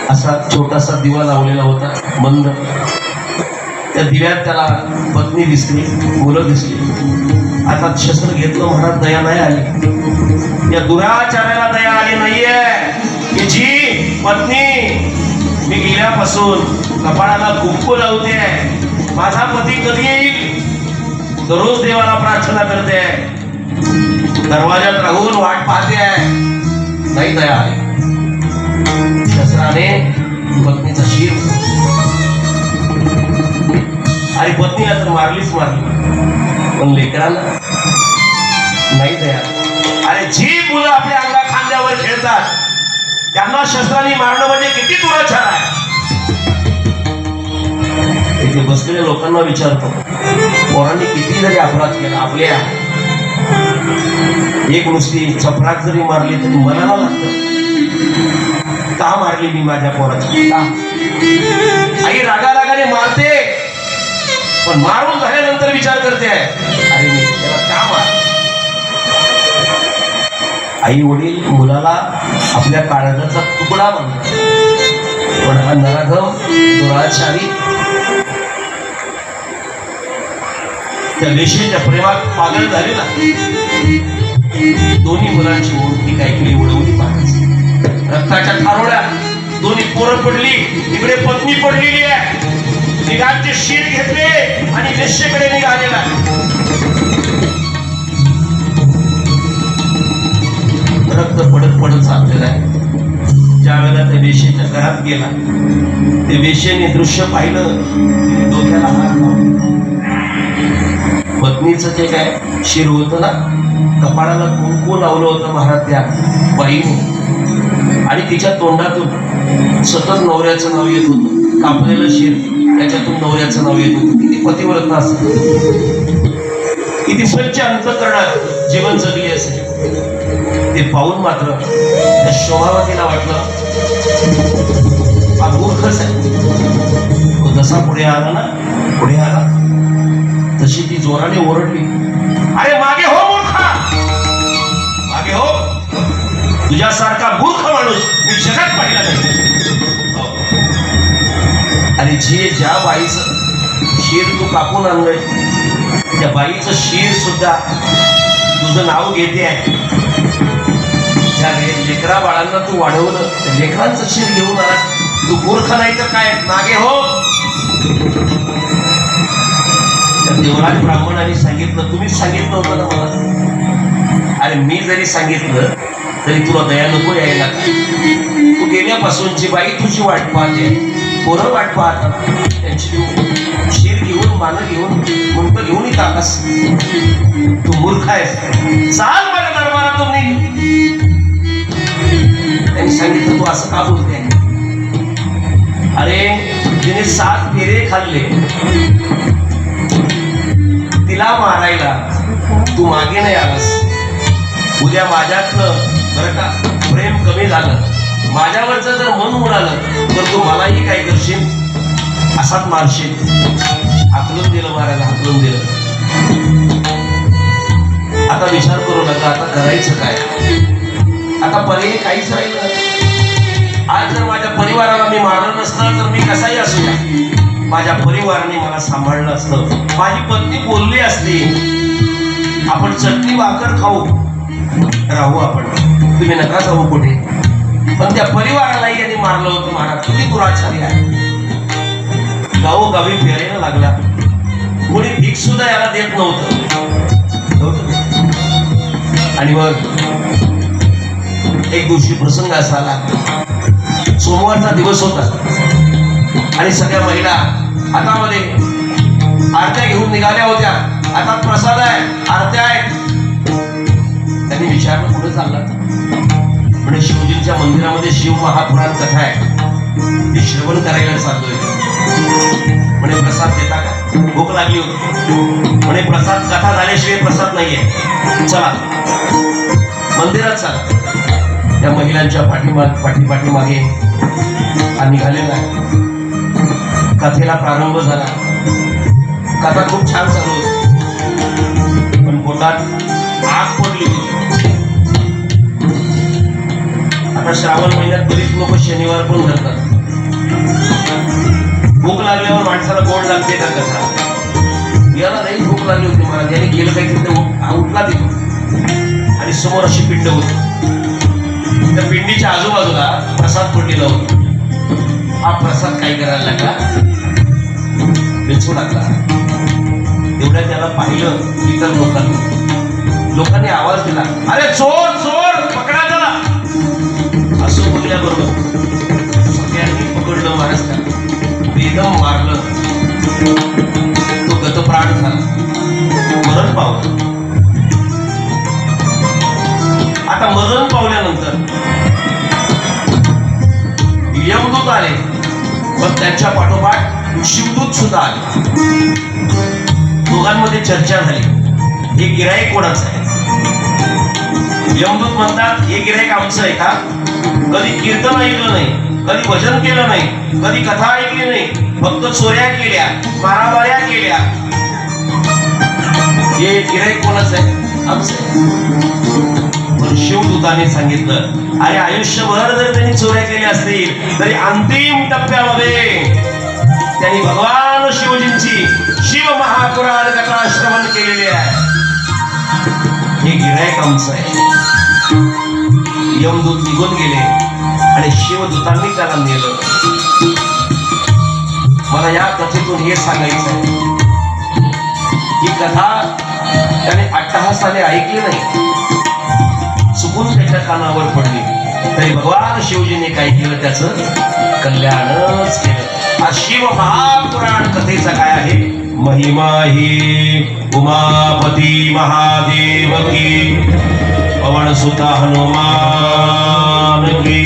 असा छोटासा दिवा लावलेला होता मंद. त्या दिव्यात त्याला पत्नी दिसली, मुलं दिसली. आता शस्त्र घेतलं महाराज. दया नाही आली. या दुराचाराला दया आली नाहीये. जी पत्नी मी गेल्यापासून कपाळाला कुंकू लावते, माझा पती कधी येईल दररोज देवाला प्रार्थना करते, दरवाजात राहून वाट पाहते आहे, नाही दया आली. शस्त्राने पत्नीचा शिर आणि पत्नीला तर मारलीच मारली, पण लेकरांना नाही दया. अरे जी मुलं आपल्या अंगा खांद्यावर खेळतात त्यांना शस्त्राने मारणं म्हणजे किती दुराचार आहे. इथे बसलेल्या लोकांना विचारतो, पोरांनी किती जरी अपराध केला आपल्या, एक नुसती चपराक जरी मारली तरी मनाला लागतं, का मारली मी माझ्या पोराची, का? आई रागारागाने मारते, पण मारून झाल्यानंतर विचार करते, अरे मी त्याला का मार. आई वडील मुलाला आपल्या काळजाचा तुकडा म्हणतात, पण हा नराधम दुराचारी त्या वेशीच्या प्रेमात पागल झालेला. दोन्ही मुलांची मूर्ती काय केली, उडवली पाण्याची, रक्ताच्या थारोळ्या, दोन्ही पोरं पडली, इकडे पत्नी पडलेली आहे. निघाचे शीर घेतले आणि वेश्येकडे निघालेला. रक्त पडत पडत चाललेलं आहे. ज्या वेळेला त्या वेश्येच्या घरात गेला, ते वेश्येने दृश्य पाहिलं, डोक्याला हात लावला. पत्नीचं जे काय शिर होतं ना, कपाळाला कुंकू लावलं होतं महाराज त्या बाईने, आणि तिच्या तोंडातून सतत नवऱ्याचं नाव येत होतं. कापलेलं शिर, त्याच्यातून नवऱ्याचं नाव येत होतं. किती पतिव्रता असेल, किती स्वच्छ अंतःकरणात जीवन जगली असेल. ते पाहून मात्र त्या शोभावतीला वाटलं हा मूर्खच आहे. तो जसा पुढे आला ना, पुढे आला तशी ती जोराने ओरडली, अरे मागे हो मूर्खा, मागे हो. तुझ्यासारखा मूर्ख माणूस मी जगात पाहिला नाही. आणि जे ज्या बाईचं शिर तू कापून आणलंय, त्या बाईचं शिर सुद्धा तुझं नाव घेते आहे. ज्या लेकरा बाळांना तू वाढवलं, त्या लेकरांचं शिर घेऊन आला. तू मूर्ख नाही तर काय, मागे हो. देवराज ब्राह्मणांनी सांगितलं, तुम्हीच सांगितलं होतं ना मला. अरे मी जरी सांगितलं तरी तुला दया नको यायला का? तू गेल्यापासूनची बाई तुझी वाट पाहते, पोरं वाट पाहतात, त्यांची शिर घेऊन, मानं घेऊन, मुंडकं घेऊन येत आकाश. तू मूर्ख आहेस, चाल माझ्या दरबारातून निघ. त्यांनी सांगितलं, तू असं का बोलते? अरे तिने 7 फेरे खाल्ले, तिला मारायला तू मागे नाही आलास. उद्या माझ्यातलं बरं का प्रेम कमी झालं, माझ्यावरचं जर मन उडालं तर तू मलाही काय करशील, असाच मारशील. हाकलून दिलं महाराज, हाकलून दिलं. आता विचार करू नका, आता करायचं काय? आता पर्याय काहीच राहिलं. आज जर माझ्या परिवाराला मी मारलं नसतं तर मी कसाही असू द्या, माझ्या परिवाराने मला सांभाळलं असतं. माझी पत्नी बोलली असती, आपण चटणी भाकर खाऊ, राहू आपण, तुम्ही नका जाऊ कुठे. पण त्या परिवारालाही यांनी मारलं होतं महाराज. किती दुराचारी आहे. गावोगावी फिरायला लागला, कोणी भीक सुद्धा याला देत नव्हतं. आणि मग एक दिवशी प्रसंग असा आला, सोमवारचा दिवस होता आणि सगळ्या महिला हातामध्ये आरत्या घेऊन निघाल्या होत्या. आता प्रसाद आहे, आरत्या आहेत. त्यांनी विचारलं, कुठे चालला? म्हणजे शिवजींच्या मंदिरामध्ये शिव महापुराण कथा आहे, ती श्रवण करायला चाललोय. म्हणे प्रसाद देता का? भूक लागली होती. म्हणे प्रसाद कथा झाल्याशिवाय प्रसाद नाहीये, चला मंदिरात चला. त्या महिलांच्या पाठीमागे निघालेला आहे. कथेला प्रारंभ झाला. कथा खूप छान चालू होती, पण पोटात आग पडली होती. आता श्रावण महिन्यात बरीच लोक शनिवार पण धरतात. भूक लागल्यावर माणसाला गोड लागते का कथा? याला नाही भूक लागली होती महाराज. याने केलं काही उठला तिथून आणि समोर अशी पिंड होती. त्या पिंडीच्या आजूबाजूला प्रसाद पडलेला होता. हा प्रसाद काय करायला लागला, वेचू लागला. तेवढ्या त्याला पाहिलं इतर लोकांनी आवाज दिला, अरे चोर चोर, पकडा त्याला. असं बोलल्याबरोबर सगळ्यांनी पकडलं महाराष्ट्रात, बेदम मारलं. तो गतप्राण झाला, मरण पावलं. आता मरण पावल्यानंतर यमदूत आले, मग त्यांच्या पाठोपाठ शिवदूत सुद्धा आले. दोघांमध्ये चर्चा झाली. हे गिराईक कोणाचं आहे? यमदूत म्हणतात हे गिराईक आमचं आहे का? कधी कीर्तन ऐकलं नाही, कधी भजन केलं नाही, कधी कथा ऐकली नाही, फक्त चोऱ्या केल्या, मारामाऱ्या केल्या. हे गिराईक कोणाचं आहे? आमचं आहे. पण शिवदूताने सांगितलं अरे आयुष्यभर जर त्यांनी चोऱ्या केल्या असतील तरी अंतिम टप्प्यामध्ये त्यांनी भगवान शिवजींची शिव महापुराण कथा श्रवण केलेली आहे. हे गिराईक आमचं आहे. यमदूत निघून गेले आणि शिवदूतांनी त्याला नेलं. मला या कथेतून हे सांगायचं आहे, ही कथा त्याने अट्टहासाने ऐकली नाही, चुकून त्याच्या कानावर पडली, तरी भगवान शिवजीने काय केलं? त्याचं कल्याणच केलं. हा शिव महापुराण कथेचा काय आहे महिमा? ही उमापती महादेव की, पवन सुत हनुमान की.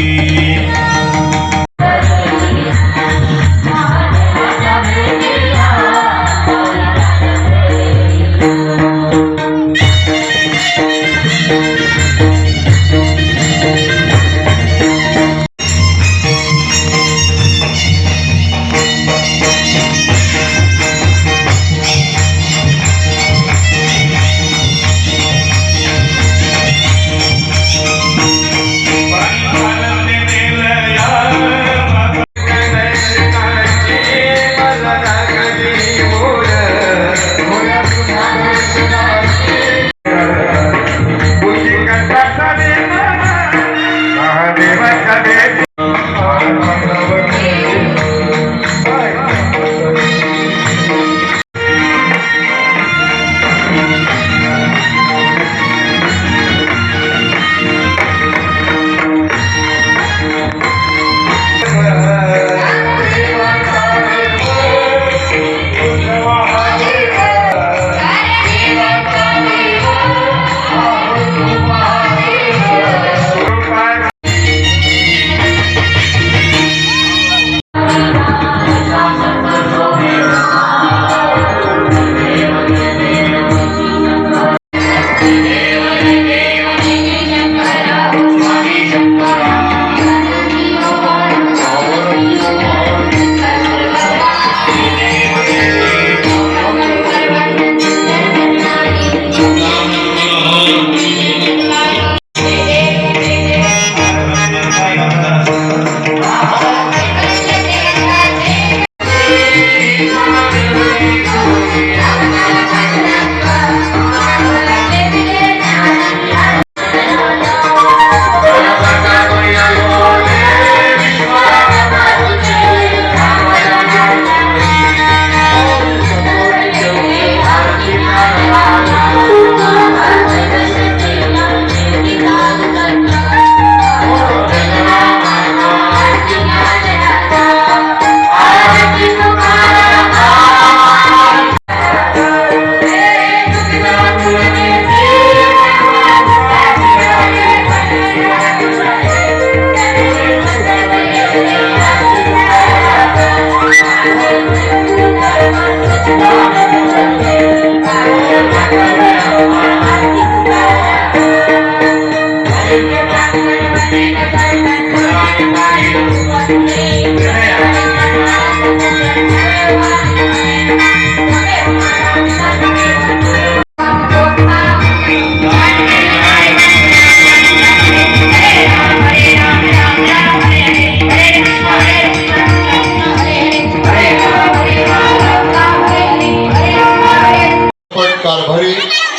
कारभारी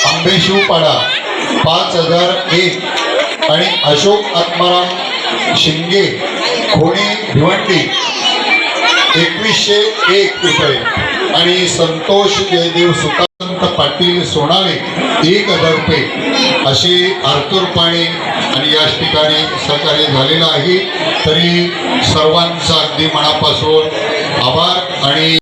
आंबेशिवपाडा 5001 आणि अशोक आत्माराम शिंगे खोणे भिवंडी 2101 रुपये आणि संतोष जयदेव सुकांत पाटील सोनाळे 1000 रुपये असे आरतूरपणे आणि याच ठिकाणी सहकार्य झालेलं आहे. तरी सर्वांचा अगदी मनापासून आभार आणि